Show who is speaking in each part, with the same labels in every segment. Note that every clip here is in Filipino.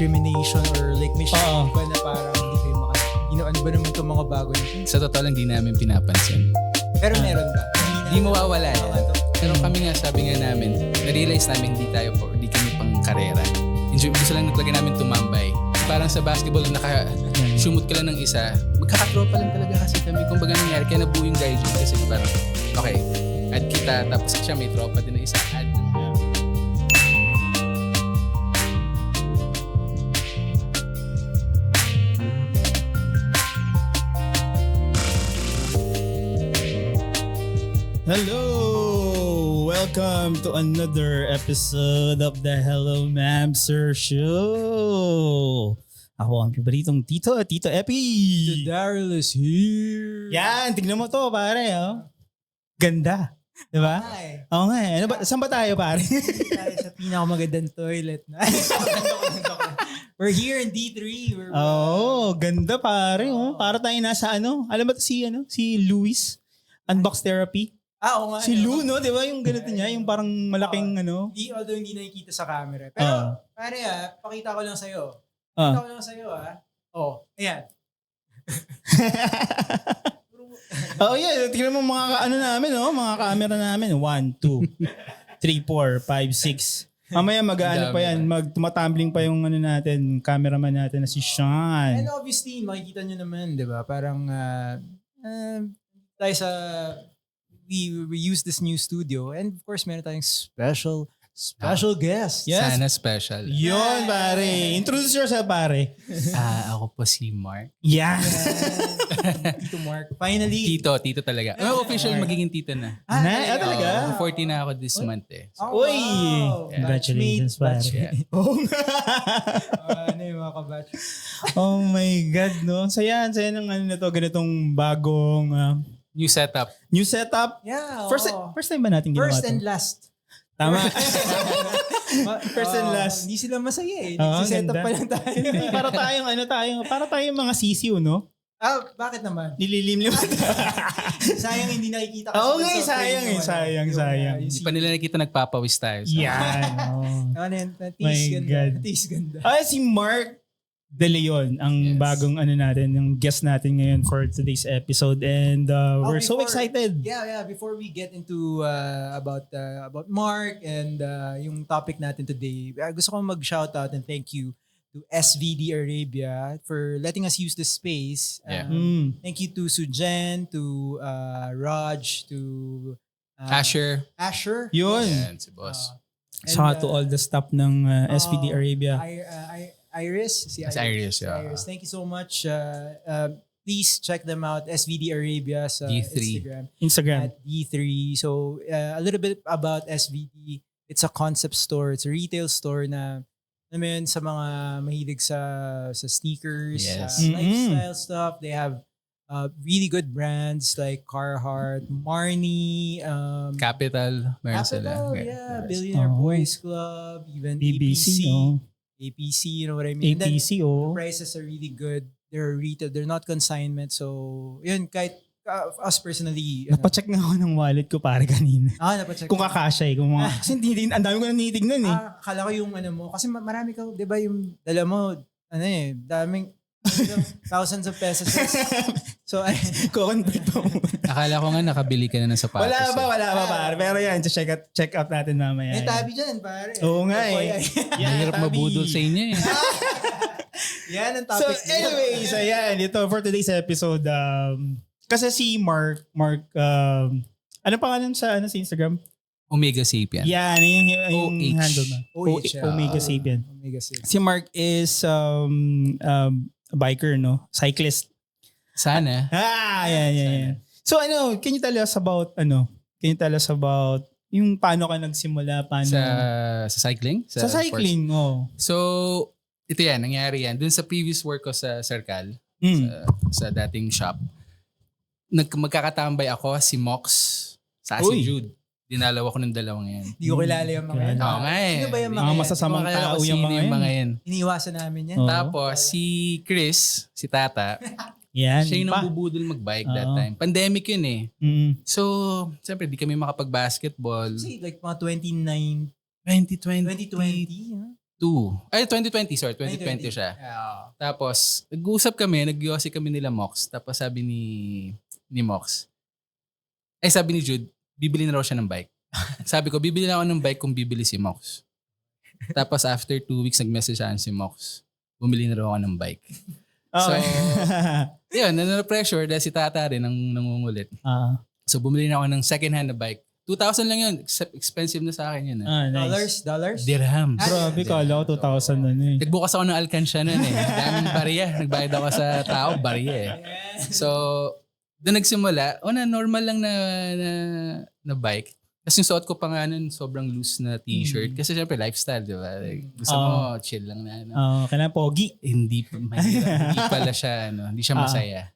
Speaker 1: discrimination or like may shame ba na parang hindi kayo ano ba naman itong mga bago nito?
Speaker 2: Sa totoo lang, di namin pinapansin.
Speaker 1: Pero meron ba?
Speaker 2: Di mawawala yan. Pero kami nga, sabi nga namin, na-realize namin hindi kami pang karera. Gusto lang talaga namin tumambay. Parang sa basketball, naka-shumot ka lang ng isa, magkakatropa lang talaga kasi kami. Kung baga nangyari, kaya nabuo yung guys yun kasi parang, okay, add kita, tapos siya may tropa din na isa, add.
Speaker 3: Hello! Welcome to another episode of the Hello Ma'am Sir Show. Ako ang paboritong Tito Epi.
Speaker 1: The Daryl is here.
Speaker 3: Yan, tignan mo to pare. Oh. Ganda. Diba?
Speaker 1: Hi.
Speaker 3: Oo nga. Ano ba, saan ba tayo pare?
Speaker 1: Tayo sa pinakamagandang toilet na. We're here in D3.
Speaker 3: Ganda pare. Oh. Para tayo nasa ano? Alam ba si Luis? Unbox Therapy.
Speaker 1: Oo nga.
Speaker 3: Si Lou, no? Di ba yung ganito niya? Yung parang malaking
Speaker 1: Although hindi nakikita sa camera. Pero, pare pakita ko lang sa'yo. Pakita ko lang sa'yo ayan.
Speaker 3: Yeah. Tingnan mo mga namin, mga camera namin. 1, 2, 3, 4, 5, 6. Mamaya mag-ano pa yan. Tumatambling pa yung natin, cameraman natin na si Sean.
Speaker 1: And obviously, makikita nyo naman, di ba? Parang, tayo sa... We use this new studio and of course meron tayong special guest.
Speaker 3: Yes.
Speaker 2: Sana special.
Speaker 3: Yun, pare. Introduce yourself, pare.
Speaker 2: Ako po si Mark.
Speaker 3: Yeah.
Speaker 1: Tito Mark. Finally.
Speaker 2: Tito talaga. Official magiging tito na.
Speaker 3: Talaga?
Speaker 2: 40 na ako this month eh. So,
Speaker 3: Uy!
Speaker 1: Wow.
Speaker 3: Congratulations, pare.
Speaker 2: Yeah.
Speaker 1: Ano yung mga kabatch?
Speaker 3: Oh my God, no? Saya ng ganitong bagong...
Speaker 2: New setup.
Speaker 3: New setup.
Speaker 1: Yeah.
Speaker 3: First time ba natin ginawa
Speaker 1: First and
Speaker 3: to?
Speaker 1: last.
Speaker 3: Tama. First and last.
Speaker 1: Hindi sila masaya eh.
Speaker 3: Set
Speaker 1: Set up pa lang tayo.
Speaker 3: para tayong mga sisiw, no?
Speaker 1: Bakit naman?
Speaker 3: Nililimlim.
Speaker 1: Sayang hindi nakikita kasi.
Speaker 3: Oo nga, sayang.
Speaker 2: Hindi pa nila nakita nagpapawis tayo. So.
Speaker 3: Yan.
Speaker 1: Ano yan?
Speaker 3: My God.
Speaker 1: Natis ganda.
Speaker 3: Si Mark De Leon, ang bagong natin, yung guest natin ngayon for today's episode, and we're so excited.
Speaker 1: Yeah. Before we get into about Mark and yung topic natin today, gusto ko mag-shout out and thank you to SVD Arabia for letting us use this space. Thank you to Sujen, to Raj, to
Speaker 2: Asher.
Speaker 3: Yun.
Speaker 2: Yan, si boss.
Speaker 3: Saka to all the staff ng SVD Arabia.
Speaker 1: Iris.
Speaker 2: Iris.
Speaker 1: Thank you so much. Please check them out. SVD Arabia sa
Speaker 2: D3.
Speaker 3: Instagram.
Speaker 1: At D3. So, a little bit about SVD. It's a concept store. It's a retail store na naman sa mga mahilig sa sneakers, lifestyle stuff. They have really good brands like Carhartt, Marni,
Speaker 2: Capital. Meron sila.
Speaker 1: yeah, Billionaire Boys Club, even
Speaker 3: ABC,
Speaker 1: APC, you know what I mean?
Speaker 3: APC,
Speaker 1: The prices are really good. They're retail. They're not consignment. So, yun, kahit us personally.
Speaker 3: Napacheck nga ako ng wallet ko pare kanina.
Speaker 1: Napacheck.
Speaker 3: Kung kakasya kasi ang dami ko na tinitignan eh.
Speaker 1: Akala ko yung mo. Kasi marami ka, di ba yung dala mo, daming thousands of pesos. So,
Speaker 3: convert mo.
Speaker 2: Akala ko nga nakabili ka na ng sapatos.
Speaker 3: Wala ba pare. Pero yan, check out natin mamaya.
Speaker 1: May tabi dyan pare.
Speaker 3: Oo nga eh.
Speaker 2: Mahirap mabudol sa inyo eh.
Speaker 1: Yan ang topic.
Speaker 3: So anyways, ayan. Ito for today's episode. Kasi si Mark, ano pangalan sa Instagram?
Speaker 2: Omega Sapien.
Speaker 3: Yan, yung handle na. Omega Sapien. Si Mark is biker, no? Cyclist.
Speaker 2: Sana.
Speaker 3: Yan. So can you tell us about yung paano ka nagsimula?
Speaker 2: Sa cycling?
Speaker 3: Sa cycling,
Speaker 2: So, ito yan, nangyari yan. Dun sa previous work ko sa Circle, sa dating shop, magkakatambay ako, si Mox, sa si Jude. Dinalaw ako ng dalawang yan.
Speaker 1: Hindi ko kilala yung mga yan.
Speaker 2: Oo nga eh.
Speaker 1: Sino ba yung mga
Speaker 3: masasamang tao yung mga yan?
Speaker 1: Iniiwasan namin yan.
Speaker 2: Tapos si Chris, si Tata,
Speaker 3: yan,
Speaker 2: siya yung nambubudol mag-bike that time. Pandemic yun eh. So, siyempre, di kami makapag-basketball.
Speaker 1: Kasi like mga 2020.
Speaker 2: 2020. 2020, sorry. 2020 siya.
Speaker 1: Yeah.
Speaker 2: Tapos, nag-uusap kami, nag-yosi kami nila Mox. Tapos sabi ni Mox, sabi ni Jude, bibili na raw siya ng bike. Sabi ko, bibili na ako ng bike kung bibili si Mox. Tapos after 2 weeks, nag-message siya si Mox. Bumili na raw ako ng bike. So, yun, na-pressure dahil si Tata rin ang nangungulit. So, bumili na ako ng second-hand na bike. 2,000 lang yun. Expensive na sa akin yun.
Speaker 3: Nice.
Speaker 1: Dollars?
Speaker 2: Dirhams.
Speaker 3: Grabe, kala ko 2,000 na eh.
Speaker 2: Nagbukas ako ng Alcansya nun eh. Daming barya. Nagbayad ako sa tao, barya eh. So, doon nagsimula. Normal lang na bike. Kasi yung suot ko pa nga nun, sobrang loose na t-shirt. Kasi syempre, lifestyle, di ba? Like, gusto mo, chill lang na.
Speaker 3: Kailangan pogi.
Speaker 2: Hindi pala siya, hindi siya masaya.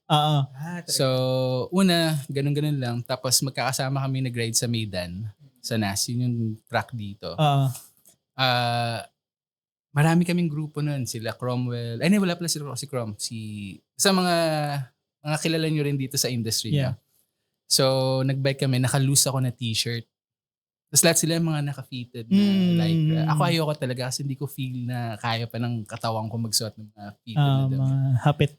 Speaker 2: So, una, ganun-ganun lang. Tapos magkakasama kami nag-ride sa Maidan, sa NAS. Yun yung track dito. Marami kaming grupo nun. Sila Cromwell. Wala pala si Crom. Sa mga kilala nyo rin dito sa industry.
Speaker 3: Yeah.
Speaker 2: So, nag-bike kami. Naka-loose ako na t-shirt. Tapos lahat sila mga naka-fitted na lycra. Ako ayoko talaga kasi hindi ko feel na kaya pa ng katawan ko magsuot ng mga fitted na damit.
Speaker 3: Mga hapit.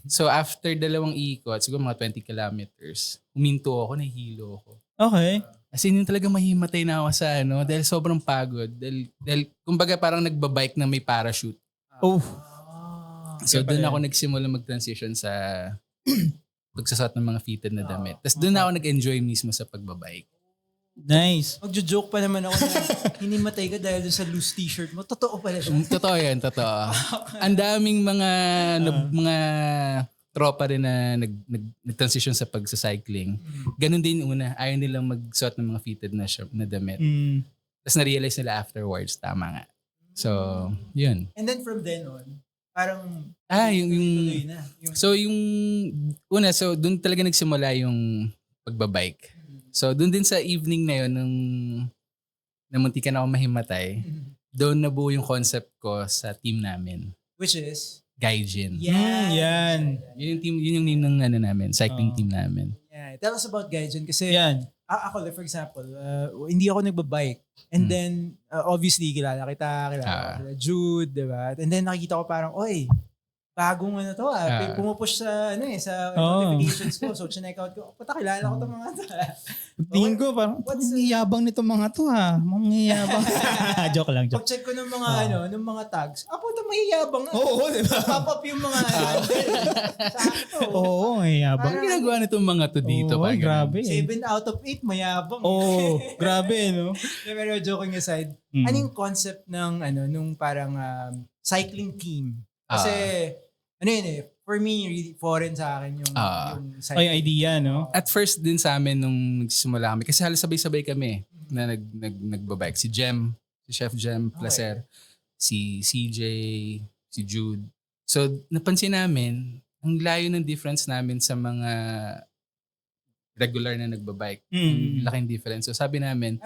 Speaker 2: So after 2 ikot, siguro mga 20 kilometers, huminto ako, nahihilo ako.
Speaker 3: Okay.
Speaker 2: As in, yung talaga mahimatay na ako sa dahil sobrang pagod. Dahil kumbaga parang nagbabike na may parachute. So doon ako nagsimula mag-transition sa pagsusot ng mga fitted na damit. Tapos doon ako nag-enjoy mismo sa pagbabike.
Speaker 3: Nice.
Speaker 1: Magjo-joke pa naman ako na hinimatay ka dahil dun sa loose t-shirt mo. Totoo pala siya.
Speaker 2: Totoo yan, totoo. Ang daming mga tropa rin na nag-transition sa pagsacycling. Ganun din una. Ayaw nilang magsuot ng mga fitted na damit. Tapos na-realize nila afterwards. Tama nga. So, yun.
Speaker 1: And then from then on, parang
Speaker 2: tuloy na. So, yung una, so doon talaga nagsimula yung pagbabike. So, doon din sa evening na yun, nung namuntikan ako mahimatay, doon nabuo yung concept ko sa team namin.
Speaker 1: Which is?
Speaker 2: Gaijin.
Speaker 3: Yan.
Speaker 2: Yun yung name ng namin, cycling team namin.
Speaker 1: Yeah. Tell us about Gaijin kasi ako, for example, hindi ako nagbabike. And then, obviously, kilala kita, Jude, diba? And then nakikita ko parang, oy, bagong to pumupush sa sa notifications ko. So, chinek out ko. Puta, kilala ko itong mga to.
Speaker 3: Tingin ko parang, yabang nito mga to ha. Mangyayabang. Joke lang.
Speaker 1: Pag-check ko ng mga ng mga tags, puta, mahiyabang.
Speaker 3: Oo, diba?
Speaker 1: Pop up yung mga sakto.
Speaker 3: Oo, mahiyabang.
Speaker 2: Ang ginagawa nitong mga to dito?
Speaker 3: Oo, grabe.
Speaker 1: 7 out of 8, mayabang.
Speaker 3: Oo, grabe, no?
Speaker 1: Pero joking aside, ano yung concept ng nung parang cycling team? Kasi, for me, really foreign sa akin yung cycling.
Speaker 3: Yung idea, no?
Speaker 2: At first din sa amin nung nagsisimula kami, kasi halos sabay-sabay kami na nagbabike. Si Jem, si Chef Jem Placer, si CJ, si Jude. So, napansin namin, ang layo ng difference namin sa mga regular na nagbabike. Ang laking difference. So, sabi namin,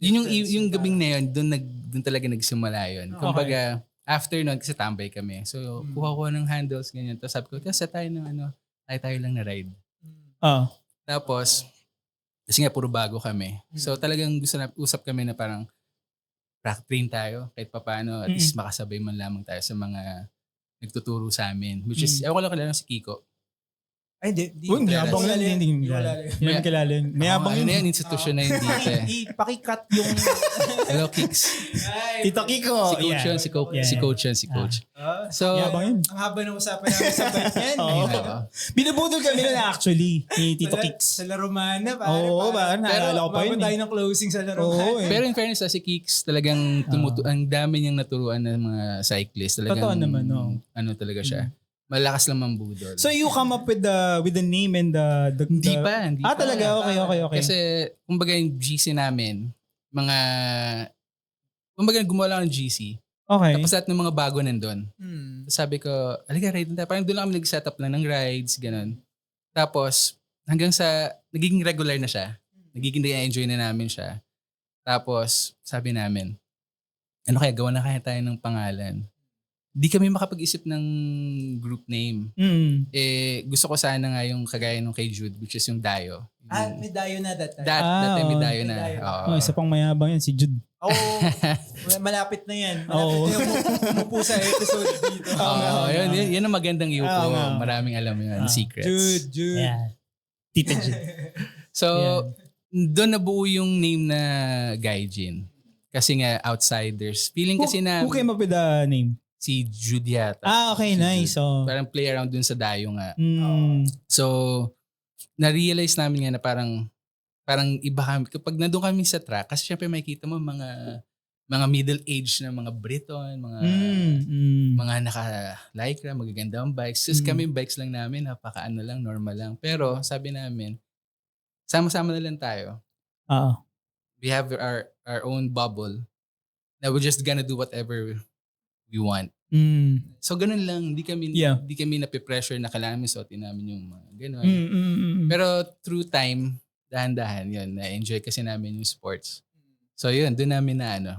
Speaker 2: yung gabing na yun, doon talaga nagsimula yun. Kumbaga, after nun, kasi tambay kami. So, kuha ng handles, ganyan. Tapos sabi ko, set tayo ng tayo lang na ride. Tapos, kasi nga puro bago kami. So, talagang usap kami na parang train tayo kahit papaano. At least makasabay man lamang tayo sa mga nagtuturo sa amin. Which is, ako lang kilala si Kiko.
Speaker 1: Ay, di.
Speaker 3: Mayabang lang. Hindi kilala yun. Mayabang yun.
Speaker 2: Ano yan, institusyon na yun dito.
Speaker 1: Pakikat yung...
Speaker 2: Hello, Kicks.
Speaker 3: Tito Kiko.
Speaker 2: Si Coach yan. So,
Speaker 1: ang haba ng usapan namin sa bike yan.
Speaker 3: Binubudol kami na actually ni Tito Kicks.
Speaker 1: Sa La Romana.
Speaker 3: Oo, naalala ko pa yun.
Speaker 1: Tayo ng closing sa La Romana.
Speaker 2: Pero in fairness, si Kicks talagang ang dami niyang naturuan ng mga cyclist.
Speaker 3: Totoo naman, no?
Speaker 2: Talaga siya. Malakas lang mambudol.
Speaker 3: So you come up with the name and the
Speaker 2: Hindi pa.
Speaker 3: Talaga? Okay.
Speaker 2: Kasi, kumbaga yung GC namin, kumbaga gumawa lang ng GC.
Speaker 3: Okay.
Speaker 2: Tapos lahat ng mga bago nandun. Sabi ko, alika, ride na tayo. Parang doon lang kami nag-setup lang ng rides, ganun. Tapos, hanggang sa, nagiging regular na siya. Nagiging na-enjoy na namin siya. Tapos, sabi namin, gawa na kaya tayo ng pangalan. Di kami makapag-isip ng group name. Gusto ko sana nga yung kagaya nung kay Jude, which is yung Dayo.
Speaker 1: May Dayo na that time.
Speaker 2: That time may Dayo na.
Speaker 3: Isa pang mayabang yan, si Jude.
Speaker 1: malapit na yan.
Speaker 3: Oo.
Speaker 1: Malapit na yung umupo sa episode dito.
Speaker 2: Yun ang magandang yuko.
Speaker 3: Oo nga.
Speaker 2: Maraming alam yun, secrets.
Speaker 1: Jude.
Speaker 3: Yeah. Tita Jin.
Speaker 2: So, doon nabuo yung name na Gaijin. Kasi nga, outsiders. Feeling kasi na
Speaker 3: Who came up with the name?
Speaker 2: si Jude yata.
Speaker 3: Okay,
Speaker 2: Si
Speaker 3: nice.
Speaker 2: Jude.
Speaker 3: So,
Speaker 2: Parang play around dun sa dayo nga.
Speaker 3: mm,
Speaker 2: So, na-realize namin nga na parang iba kami. Kapag nandun kami sa track, kasi syempre makikita mo mga middle age na mga Briton, mga naka-lycra, magagandang bikes. Just kami bikes lang namin, napaka-ano lang, normal lang. Pero sabi namin, sama-sama na lang tayo. We have our own bubble na we're just gonna do whatever we want. So ganun lang, hindi kami nape-pressure na kailangan suotin namin yung mga ganun. Pero through time, dahan-dahan yun, na-enjoy kasi namin yung sports. So yun, doon namin na ano.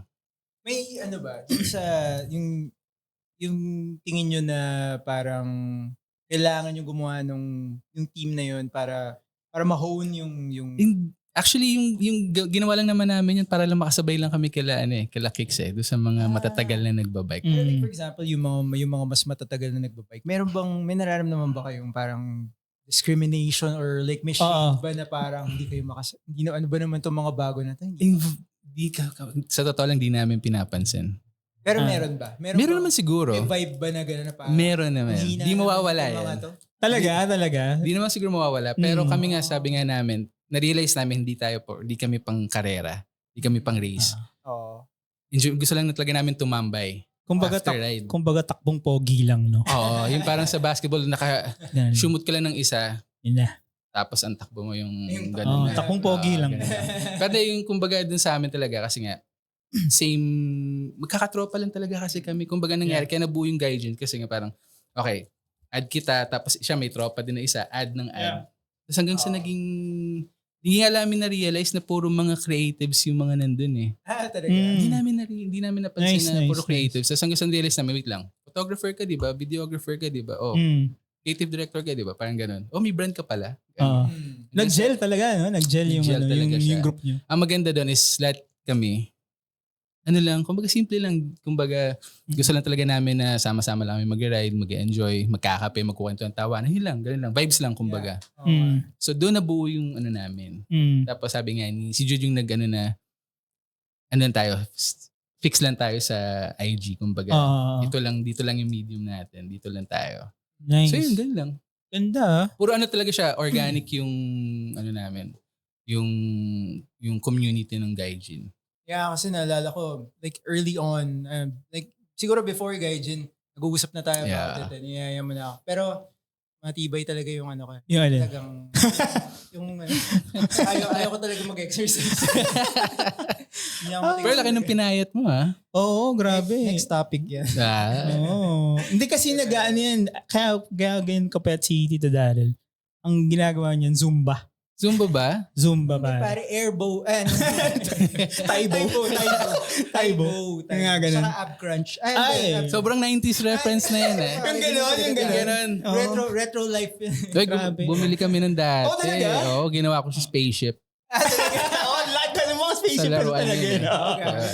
Speaker 1: May ano ba, sa yung tingin nyo na parang kailangan nyo gumawa yung team na yun para ma-hone yung
Speaker 2: Actually, yung ginawa lang naman namin yun para lang makasabay lang kami kila Kicks doon sa mga matatagal na nagbabike.
Speaker 1: Like for example, yung mga mas matatagal na nagbabike, may nararamdaman ba kayong parang discrimination or like may shade ba na parang hindi kayo hindi na ano ba naman itong mga bago na ito?
Speaker 2: Sa totoo lang, di namin pinapansin.
Speaker 1: Pero meron ba?
Speaker 2: Meron naman siguro.
Speaker 1: May vibe ba na gano'n na parang
Speaker 2: meron naman. Di mawawala yan.
Speaker 3: Talaga?
Speaker 2: Di naman siguro mawawala. Pero kami nga, sabi nga namin, na-realize namin hindi kami pang karera. Hindi kami pang race. Gusto lang talaga namin tumambay.
Speaker 3: Kumbaga takbong pogi lang, no?
Speaker 2: Oo, yung parang sa basketball, naka-shoot ka lang ng isa.
Speaker 3: Yun na.
Speaker 2: Tapos ang takbo mo yung gano'n.
Speaker 3: Takbong pogi lang.
Speaker 2: Pero yung kumbaga dun sa amin talaga, kasi nga, magkakatropa lang talaga kasi kami. Kumbaga nangyari, kaya nabuo yung Gaijin kasi nga parang, okay, add kita, tapos siya may tropa din na isa, add ng add. Tapos hanggang sa naging, hindi nga namin na-realize na puro mga creatives yung mga nandun eh.
Speaker 1: Talaga?
Speaker 2: Hindi namin napansin na puro creatives. Tapos hanggang sa realize namin, wait lang, photographer ka diba? Videographer ka diba? Creative director ka diba? Parang ganun. May brand ka pala.
Speaker 3: Nag-gel talaga, no? Nag-gel yung group nyo.
Speaker 2: Ang maganda doon is lahat kami, kumbaga simple lang. Kumbaga, gusto lang talaga namin na sama-sama lang kami mag-ride, mag-enjoy, magkakape, magkukwento ng tawa. Yun lang, ganun lang. Vibes lang, kumbaga. So, doon nabuo yung namin. Tapos sabi nga, si Jude yung tayo, fix lang tayo sa IG, kumbaga. Dito lang yung medium natin. Dito lang tayo.
Speaker 3: Nice.
Speaker 2: So, yun, ganun lang.
Speaker 3: Ganda.
Speaker 2: Puro talaga siya, organic yung, namin, yung community ng Gaijin.
Speaker 1: Yeah, kasi naalala ko, like early on, like siguro before Gaijin, nag-uusap na tayo about it. Niyaya mo na ako. Pero matibay talaga yung ko.
Speaker 3: Yung
Speaker 1: talagang, ayaw ko talaga mag-exercise.
Speaker 2: Pero laki ng pinayat mo ha.
Speaker 3: Oo, grabe.
Speaker 1: Next topic yan.
Speaker 3: Hindi kasi nag-ano yan. Kaya ganyan kapet si Tito Daryl. Ang ginagawa niyan, Zumba.
Speaker 2: Zumba ba?
Speaker 3: Zumba ba?
Speaker 1: Pare airbow.
Speaker 3: Taibo. Nga ganun.
Speaker 1: Saka ab crunch.
Speaker 2: Sobrang 90s reference na yan eh.
Speaker 3: Yung ganon.
Speaker 1: Retro life.
Speaker 3: Grabe.
Speaker 2: Bumili kami ng dati.
Speaker 3: Talaga?
Speaker 2: Ginawa ko sa spaceship.
Speaker 3: Lahat ka ng mga spaceship talaga.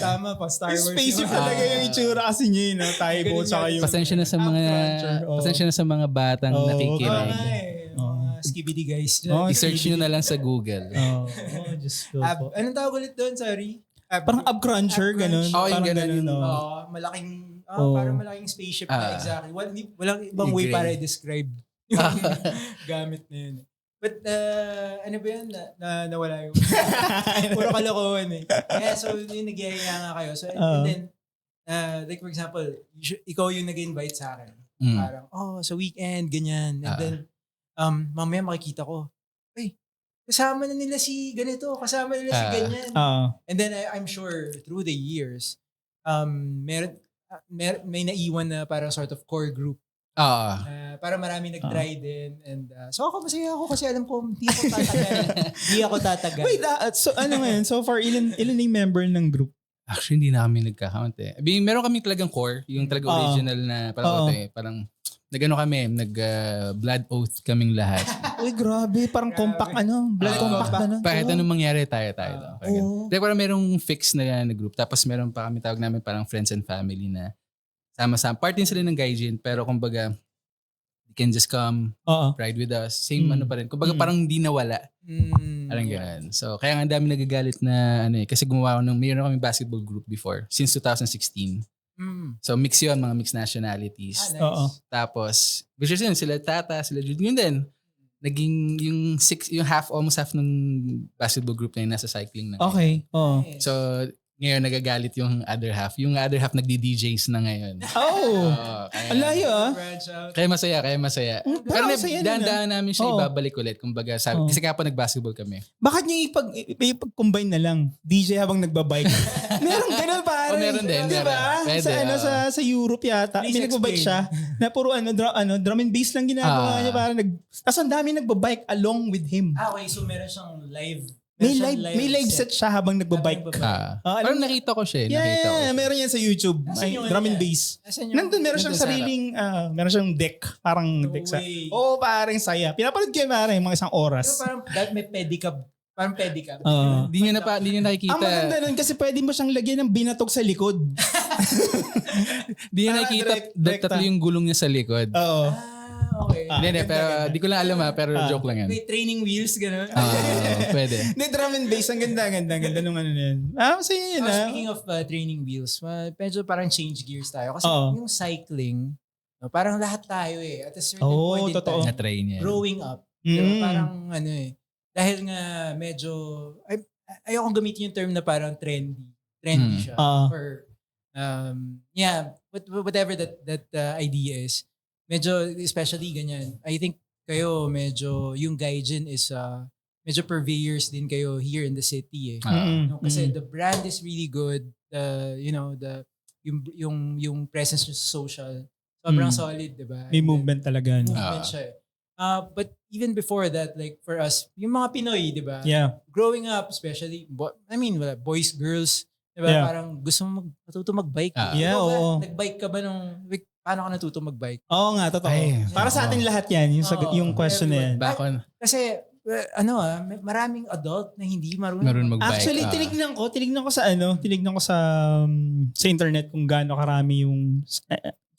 Speaker 1: Tama pa, Star Wars.
Speaker 3: Spaceship talaga yung itsura kasi niya. Taibo tsaka yung...
Speaker 2: Pasensya na sa mga batang nakikinig.
Speaker 1: Skibidi guys.
Speaker 2: I-search nyo na lang sa Google.
Speaker 3: Just go po.
Speaker 1: Anong tawag ulit doon? Sorry.
Speaker 3: Parang ab cruncher, ganun.
Speaker 2: Yung ganun.
Speaker 1: Malaking, parang malaking spaceship na exactly. Walang ibang way para i-describe yung gamit na yun. But ano ba yun? Nawala yung puro kalokohan eh. Yeah, so yung nagyayaya nga kayo. So and then, like for example, ikaw yung nag-invite sa akin. Parang, sa weekend, ganyan. And then, mamaya makikita ko, kasama na nila si ganito, kasama nila si ganyan. And then I'm sure through the years, may naiwan na parang sort of core group. Para marami nag-try din. And so ako masaya ako kasi alam ko hindi ako tatagal.
Speaker 3: Wait, so ano ngayon? So far, ilan yung member ng group?
Speaker 2: Actually, hindi na kami nagka-count eh. Meron kami talagang core, yung talaga original na parang blood oath kaming lahat.
Speaker 3: Uy, grabe. Parang compact blood compact na.
Speaker 2: Kahit anong mangyari tayo.
Speaker 3: Oo.
Speaker 2: Parang merong fix na group. Tapos meron pa kami tawag namin parang friends and family na sama-sama. Part din sila ng Gaijin, pero kumbaga, you can just come, ride with us. Same pa rin. Kumbaga parang hindi nawala. Parang ganun. So, kaya nga dami nagagalit na kasi gumawa ko mayroon kami basketball group before, since 2016. So, mix yun, mga mixed nationalities.
Speaker 1: Nice.
Speaker 2: Tapos, visuals yun, sila Tata, sila Jude. Yun din. Naging yung almost half ng basketball group na yun nasa cycling na.
Speaker 3: Okay. Oo.
Speaker 1: Nice.
Speaker 2: So, ngayon nagagalit yung other half. Yung other half nagdi-DJs na ngayon.
Speaker 3: Oh! Ang layo
Speaker 1: Branch out.
Speaker 2: Kaya masaya. Pero
Speaker 3: masaya din,
Speaker 2: dahan namin siya
Speaker 3: Oo.
Speaker 2: ibabalik ulit. Kumbaga, kasi kaya pa nag-basketball kami.
Speaker 3: Bakit nyo ipag-combine na lang? DJ habang nagbabike. Meron ganun pare.
Speaker 2: Meron din,
Speaker 3: Diba?
Speaker 2: meron. Pwede,
Speaker 3: Sa Europe yata.
Speaker 1: Please
Speaker 3: May nagbabike
Speaker 1: explain.
Speaker 3: siya. Na puro drum and bass lang ginagawa niya. Parang tapos ang dami nagbabike along with him.
Speaker 1: Okay, so meron siyang live.
Speaker 3: May live set siya habang nagbabike.
Speaker 2: Parang nakita ko siya. Nakita ko siya.
Speaker 3: Meron yan sa YouTube.
Speaker 1: Asan yung
Speaker 3: Drum and
Speaker 1: yan?
Speaker 3: bass.
Speaker 1: Asan yung-
Speaker 3: Nandun meron siyang
Speaker 2: Nandun sa
Speaker 3: sariling, meron siyang deck. Parang
Speaker 1: No
Speaker 3: deck sa...
Speaker 1: way.
Speaker 3: Oo, parang saya. Pinapanood ko yun parang mga isang
Speaker 1: Pero
Speaker 3: oras.
Speaker 1: parang may pedicab. Parang pedicab.
Speaker 3: Oo.
Speaker 2: Hindi niyo nakikita.
Speaker 3: Ang maganda nun kasi pwede mo siyang lagyan ng binatog sa likod.
Speaker 2: Hindi niyo nakikita
Speaker 3: direct
Speaker 2: tatlo yung gulong niya sa likod.
Speaker 3: Oo.
Speaker 1: Okay.
Speaker 2: Hindi, pero di ko lang alam pero joke lang yan.
Speaker 1: May training wheels, gano'n.
Speaker 2: Pwede.
Speaker 3: Hindi, drum and bass. Ang ganda nung ano na yun. Masaya yun
Speaker 1: Speaking of training wheels, medyo parang change gears tayo. Kasi
Speaker 3: Oo.
Speaker 1: yung cycling, no, parang lahat tayo at a certain
Speaker 3: Oo,
Speaker 1: point in
Speaker 3: totoo.
Speaker 1: time,
Speaker 2: Na-try niya.
Speaker 1: growing up, diba,
Speaker 3: Mm.
Speaker 1: parang dahil nga medyo, ayokong gamitin yung term na parang trendy siya. Or, whatever that idea is. Medyo, especially ganyan. I think kayo medyo, yung Gaijin is, medyo purveyors din kayo here in the city eh. No, kasi the brand is really good. Yung presence nyo sa social, sobrang solid, diba?
Speaker 3: May movement talaga. No?
Speaker 1: Movement siya eh. But even before that, like for us, yung mga Pinoy, diba?
Speaker 3: Yeah.
Speaker 1: Growing up, especially, boys, girls, diba?
Speaker 3: Yeah.
Speaker 1: Parang gusto mo matuto mag-bike.
Speaker 3: Yeah,
Speaker 1: Ikaw ba,
Speaker 3: oo.
Speaker 1: nag-bike ka ba paano ka natuto mag-bike?
Speaker 3: Oo nga, totoo.
Speaker 2: Ay,
Speaker 3: Para sa atin lahat yan, yung question na yan.
Speaker 2: Bakon.
Speaker 1: Kasi, maraming adult na hindi marunong
Speaker 2: Mag-bike.
Speaker 3: Actually, tinignan ko sa sa internet kung gaano karami yung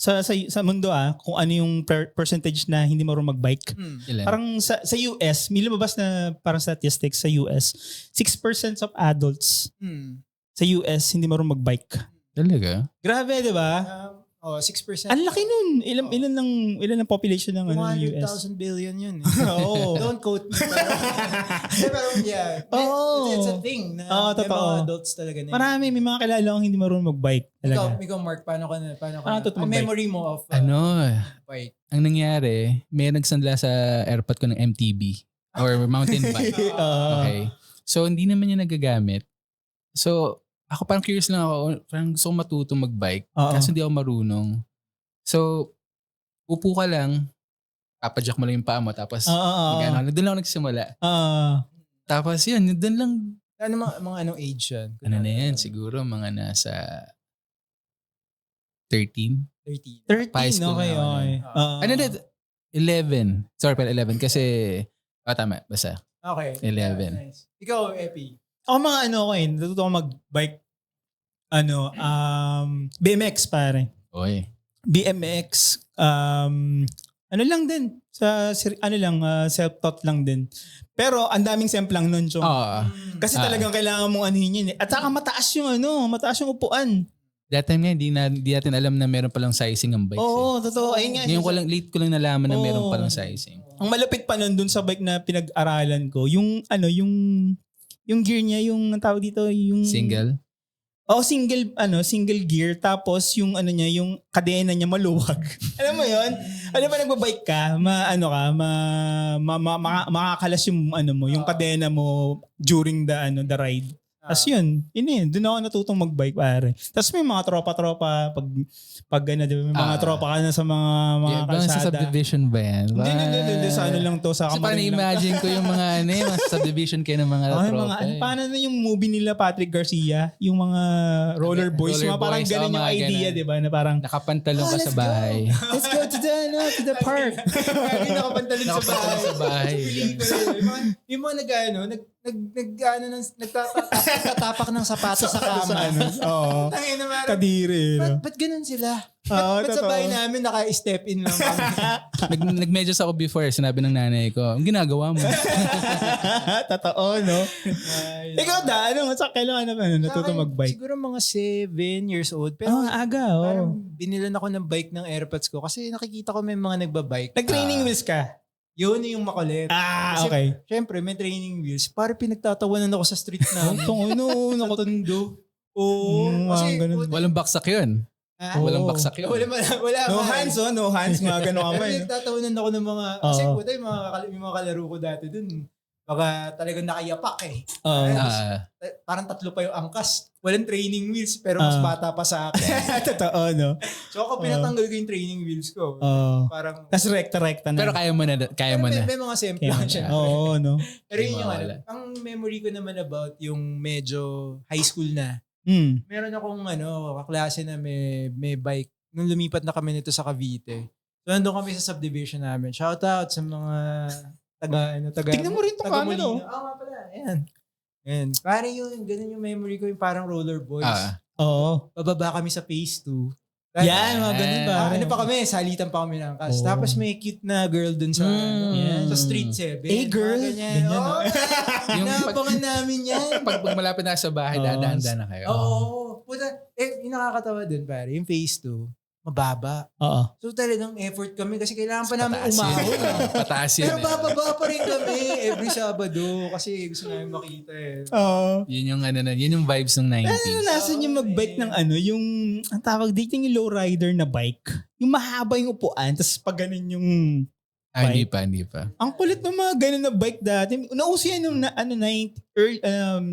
Speaker 3: sa mundo kung ano yung percentage na hindi marunong mag-bike.
Speaker 2: Ilan?
Speaker 3: Parang sa US, may lumabas na parang statistics sa US, 6% of adults sa US hindi marunong mag-bike.
Speaker 2: Talaga?
Speaker 3: Grabe, 'di ba?
Speaker 1: 6%.
Speaker 3: Ang laki nun. Ilan ng population ng US?
Speaker 1: 100,000 billion yun.
Speaker 3: Oo.
Speaker 1: Don't quote me. Pero yeah.
Speaker 3: Oo.
Speaker 1: It's a thing na
Speaker 3: Oo,
Speaker 1: may
Speaker 3: totoo.
Speaker 1: mga adults talaga na yun.
Speaker 3: Marami, may mga kilala akong hindi marunong mag-bike. Talaga.
Speaker 1: Ikaw, Mark, paano ka
Speaker 3: Paano
Speaker 1: ang
Speaker 3: tuto mag-bike?
Speaker 1: memory mo of bike?
Speaker 2: Ang nangyari, may nagsanla sa airpod ko ng MTB or mountain bike. Okay. So, hindi naman niya nagagamit. So, ako parang curious lang ako. Parang gusto ko matuto mag-bike. Kasi hindi ako marunong. So, upo ka lang. Papadyak mo lang yung paa mo. Tapos, doon lang ako nagsimula. Tapos yun, doon lang.
Speaker 1: Ano mga anong age yan?
Speaker 2: Ano na yan? Siguro mga nasa 13.
Speaker 1: 13.
Speaker 3: 13,
Speaker 2: High school
Speaker 3: okay,
Speaker 2: na ako
Speaker 3: okay.
Speaker 2: Ano na? 11. Sorry, pala 11. Kasi, tama. Basta.
Speaker 1: Okay.
Speaker 2: 11.
Speaker 1: Nice. Ikaw, Epi.
Speaker 3: Ako mga natuto ko mag-bike, BMX pare.
Speaker 2: Oy.
Speaker 3: BMX, ano lang din, self-taught lang din. Pero ang daming semplang nun, Chong. Kasi talagang kailangan mong yun. At saka mataas yung upuan.
Speaker 2: That time nga, hindi natin alam na meron palang sizing ang bikes.
Speaker 3: Oo, totoo. Ayun nga.
Speaker 2: Ngayon late ko lang nalaman na meron palang sizing.
Speaker 3: Ang malapit pa nun dun sa bike na pinag-aralan ko, yung gear niya, yung ang tawag dito, yung...
Speaker 2: Single?
Speaker 3: Single gear. Tapos yung yung kadena niya maluwag. Alam mo yun? Alam mo, nagbabike ka, makakalas yung yung kadena mo during the ride. Tapos yun doon ako natutong magbike pare. Tapos may mga tropa-tropa pag ano, di ba, may mga tropa ka na sa mga
Speaker 2: Bang sa
Speaker 3: kalsada.
Speaker 2: subdivision ba yan?
Speaker 3: Hindi, sa ano lang to, sa
Speaker 2: So parang
Speaker 3: Kamarin lang.
Speaker 2: imagine ko yung mga yung mga subdivision kayo ng mga
Speaker 3: Okay,
Speaker 2: tropa.
Speaker 3: mga, paano na yung movie nila Patrick Garcia? Yung mga roller boys.
Speaker 2: Roller
Speaker 3: Mga parang
Speaker 2: boys,
Speaker 3: ganun yung
Speaker 2: mga
Speaker 3: idea,
Speaker 2: ganun.
Speaker 3: di ba? Na parang,
Speaker 2: Nakapantalon ka sa
Speaker 3: let's go.
Speaker 2: bahay.
Speaker 3: let's go to the park.
Speaker 1: Lagi nakapantalon sa
Speaker 2: Nakapantalon
Speaker 1: bahay.
Speaker 2: sa bahay.
Speaker 1: Sa pelikula yun. Yung mga nagtatapak ng sapatos sa kama.
Speaker 3: Sa ano? Oo.
Speaker 1: Tangina na
Speaker 3: Kadiri. No?
Speaker 1: ba't ganun sila?
Speaker 3: Oo,
Speaker 1: Ba't sa
Speaker 3: totoo.
Speaker 1: bahay namin naka-step in lang kami?
Speaker 2: Nag-medyos ako before, sinabi ng nanay ko, ang ginagawa mo.
Speaker 3: Totoo, no? Ikaw sa kailangan na natuto magbike?
Speaker 1: Siguro mga 7 years old. Pero
Speaker 3: Aga,
Speaker 1: parang binilan ako ng bike ng AirPods ko kasi nakikita ko may mga nagbabike.
Speaker 3: Nag-training wheels ka?
Speaker 1: Yun yung makulit.
Speaker 3: Ah,
Speaker 1: Kasi,
Speaker 3: okay.
Speaker 1: Syempre, may training wheels. Para pinagtatawanan ako sa street namin. Nakatundo. Oo. Kasi,
Speaker 3: ganun.
Speaker 2: Walang baksak yun. Walang baksak yun.
Speaker 1: Wala.
Speaker 3: No hands, no hands. Mga ganun ka
Speaker 1: Pero
Speaker 3: ba?
Speaker 1: nagtatawanan ako ng mga, kasi
Speaker 3: Oo.
Speaker 1: puta, yung mga kalaro ko dati dun. Baka talagang nakayapak eh.
Speaker 3: Oo.
Speaker 1: Parang 3 pa yung angkas. Walang training wheels, pero mas bata pa sa akin.
Speaker 3: Totoo, no?
Speaker 1: So ako pinatanggal ko yung training wheels ko.
Speaker 3: Oo.
Speaker 1: Parang,
Speaker 3: Tapos rekta-rekta na.
Speaker 2: Pero kaya mo na.
Speaker 1: may mga simple lang siya.
Speaker 3: Oo, no?
Speaker 1: Pero yun yung
Speaker 2: Mawala.
Speaker 1: ang memory ko naman about yung medyo high school na. Meron akong kaklase na may bike. Nung lumipat na kami nito sa Cavite. So nandun kami sa subdivision namin. Shout out sa mga taga.
Speaker 3: Tingnan mo rin tong
Speaker 1: taga
Speaker 3: camera,
Speaker 1: Molina. Oo nga pala. Ayan. Ayan. Pare yun, ganun yung memory ko, yung parang roller boys.
Speaker 3: Oo.
Speaker 1: Bababa kami sa phase 2.
Speaker 3: Yan, mga ganun ba?
Speaker 1: Ano pa kami, salitan pa kami ng kas.
Speaker 3: Oo.
Speaker 1: Tapos may cute na girl dun sa,
Speaker 3: Yan.
Speaker 1: sa street 7.
Speaker 3: girl.
Speaker 1: Ganyan.
Speaker 3: Ganyan,
Speaker 1: Oo,
Speaker 2: Yung
Speaker 1: inabangan namin yan.
Speaker 2: Pag malapit na sa bahay, dadaan-daan na kayo.
Speaker 1: Oo. Puta, yung nakakatawa dun, pare, yung phase 2, mababa.
Speaker 3: Oo.
Speaker 1: So talagang effort kami kasi kailangan pa namin
Speaker 2: Pataas yun.
Speaker 1: umahon.
Speaker 2: Pataas yun.
Speaker 1: Pero bababa pa rin kami every Sabado kasi gusto namin makita eh.
Speaker 3: Oo.
Speaker 2: Yun yung vibes ng 90s.
Speaker 3: Nasaan yung magbike ng yung, ang tawag dito yung lowrider na bike. Yung mahaba yung upuan, tapos pag ganun yung,
Speaker 2: Hindi pa.
Speaker 3: ang kulit ng mga ganun na bike dati. Nauso yan nung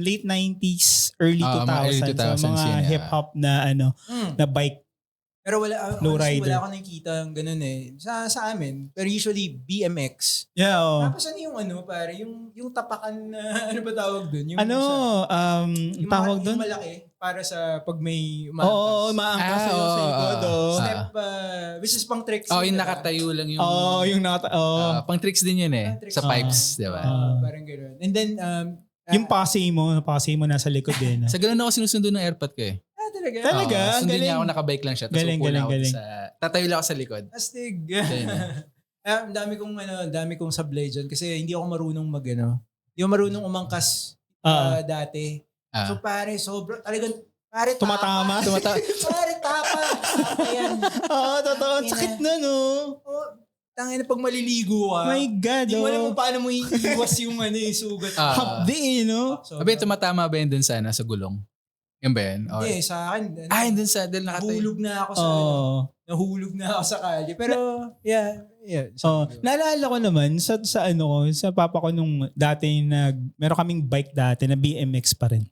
Speaker 3: late 90s, early 2000s.
Speaker 2: Mga early 2000s
Speaker 3: sa mga
Speaker 2: yun,
Speaker 3: hip-hop na na bike.
Speaker 1: Pero wala,
Speaker 3: Low
Speaker 1: honestly,
Speaker 3: rider.
Speaker 1: wala ako nakikita ng ganun eh. Sa amin, pero usually BMX.
Speaker 3: Yeah,
Speaker 1: Tapos ano yung pare, yung tapakan na, ano ba tawag dun? Yung
Speaker 3: yung tawag doon?
Speaker 1: Yung malaki para sa pag may
Speaker 3: Oo,
Speaker 1: umaangkas.
Speaker 3: maangkas sa'yo sa likod.
Speaker 1: Step, which is pang tricks.
Speaker 2: Oh,
Speaker 1: yun,
Speaker 2: yung
Speaker 1: diba?
Speaker 2: nakatayo lang yung... pang tricks din yun eh.
Speaker 1: Pang tricks.
Speaker 2: Sa pipes, di ba?
Speaker 1: Parang gano'n. And then,
Speaker 3: Yung pase mo nasa likod din.
Speaker 2: Sa ganun ako sinusundo ng airpot ko eh.
Speaker 1: talaga.
Speaker 3: Talaga?
Speaker 2: Oo, sundin
Speaker 3: Galing.
Speaker 2: niya ako, nakabike lang siya. Tapos
Speaker 3: Galing,
Speaker 2: upo lang ako
Speaker 3: galing.
Speaker 2: tatayo lang ako sa likod.
Speaker 1: Astig.
Speaker 2: Ayun na.
Speaker 1: Ang dami kong sablay dyan kasi hindi ako marunong hindi ako marunong umangkas dati. So pare, pare
Speaker 3: Tumatama?
Speaker 1: Pare, tapa. Yan.
Speaker 3: Oo, totoo. Ang sakit na, no?
Speaker 1: Tangina pag maliligo ka.
Speaker 3: My God,
Speaker 1: Hindi mo alam kung paano mo iiwas yung sugat.
Speaker 3: Hapdi, no?
Speaker 2: Abi, tumatama ba yun dun sa gulong? Yan ba yun? Or,
Speaker 1: Hindi, sa akin.
Speaker 2: dun sa, dahil nakatayo.
Speaker 1: Nahulog na ako sa nahulog na ako sa kalye. Pero, yeah.
Speaker 3: Naalala ko naman sa papa ko nung dati meron kaming bike dati na BMX pa rin.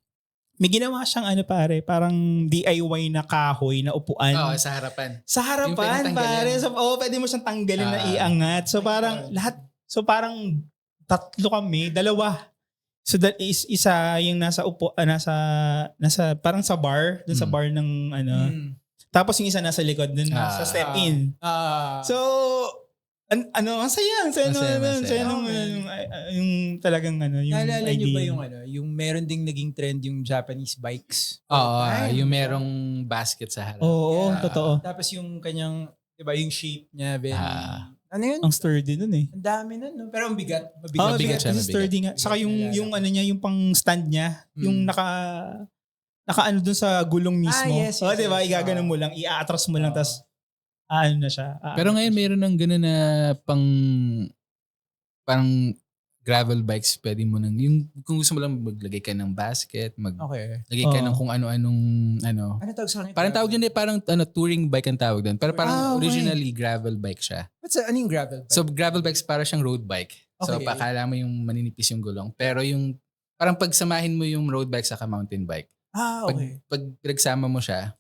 Speaker 3: May ginawa siyang pare, parang DIY na kahoy na upuan.
Speaker 2: Oo, sa harapan.
Speaker 3: Sa
Speaker 2: Yung
Speaker 3: harapan,
Speaker 2: pwedeng
Speaker 3: pare.
Speaker 2: tanggalin.
Speaker 3: Pwede mo siyang tanggalin na iangat. So parang parang tatlo kami, dalawa. So that is isa yung nasa parang sa bar, dun sa bar ng Tapos yung isa nasa likod dun sa step in. So ang saya yung talagang yung
Speaker 1: naalala
Speaker 3: idea.
Speaker 1: niyo ba yung meron ding naging trend yung Japanese bikes?
Speaker 2: Oo, yung merong basket sa harap.
Speaker 3: Oo, totoo.
Speaker 1: Tapos yung kanyang, diba, yung shape niya, ano yun?
Speaker 3: Ang sturdy nun eh.
Speaker 1: Ang dami nun, no? Pero ang bigat.
Speaker 2: Mabigat siya,
Speaker 3: Kasi sturdy nga. Saka yung niya, yung pang stand niya, yung naka dun sa gulong mismo.
Speaker 1: Yes,
Speaker 3: diba? Igaganon mo lang, i-atras mo lang, tas na siya.
Speaker 2: Pero ngayon mayroon ng gano'n na parang gravel bikes, pwede mo yung kung gusto mo lang maglagay ka ng basket, maglagay ka ng kung ano-anong
Speaker 1: Ano tawag sa kanya?
Speaker 2: Parang tawag yun parang touring bike ang tawag doon. Pero parang
Speaker 3: okay.
Speaker 2: originally gravel bike siya.
Speaker 1: Ano yung gravel bike?
Speaker 2: So gravel bikes para siyang road bike. So
Speaker 1: Okay.
Speaker 2: pakala mo yung maninipis yung gulong. Pero yung parang pagsamahin mo yung road bike sa mountain bike.
Speaker 1: Okay.
Speaker 2: Pag pinagsama mo siya,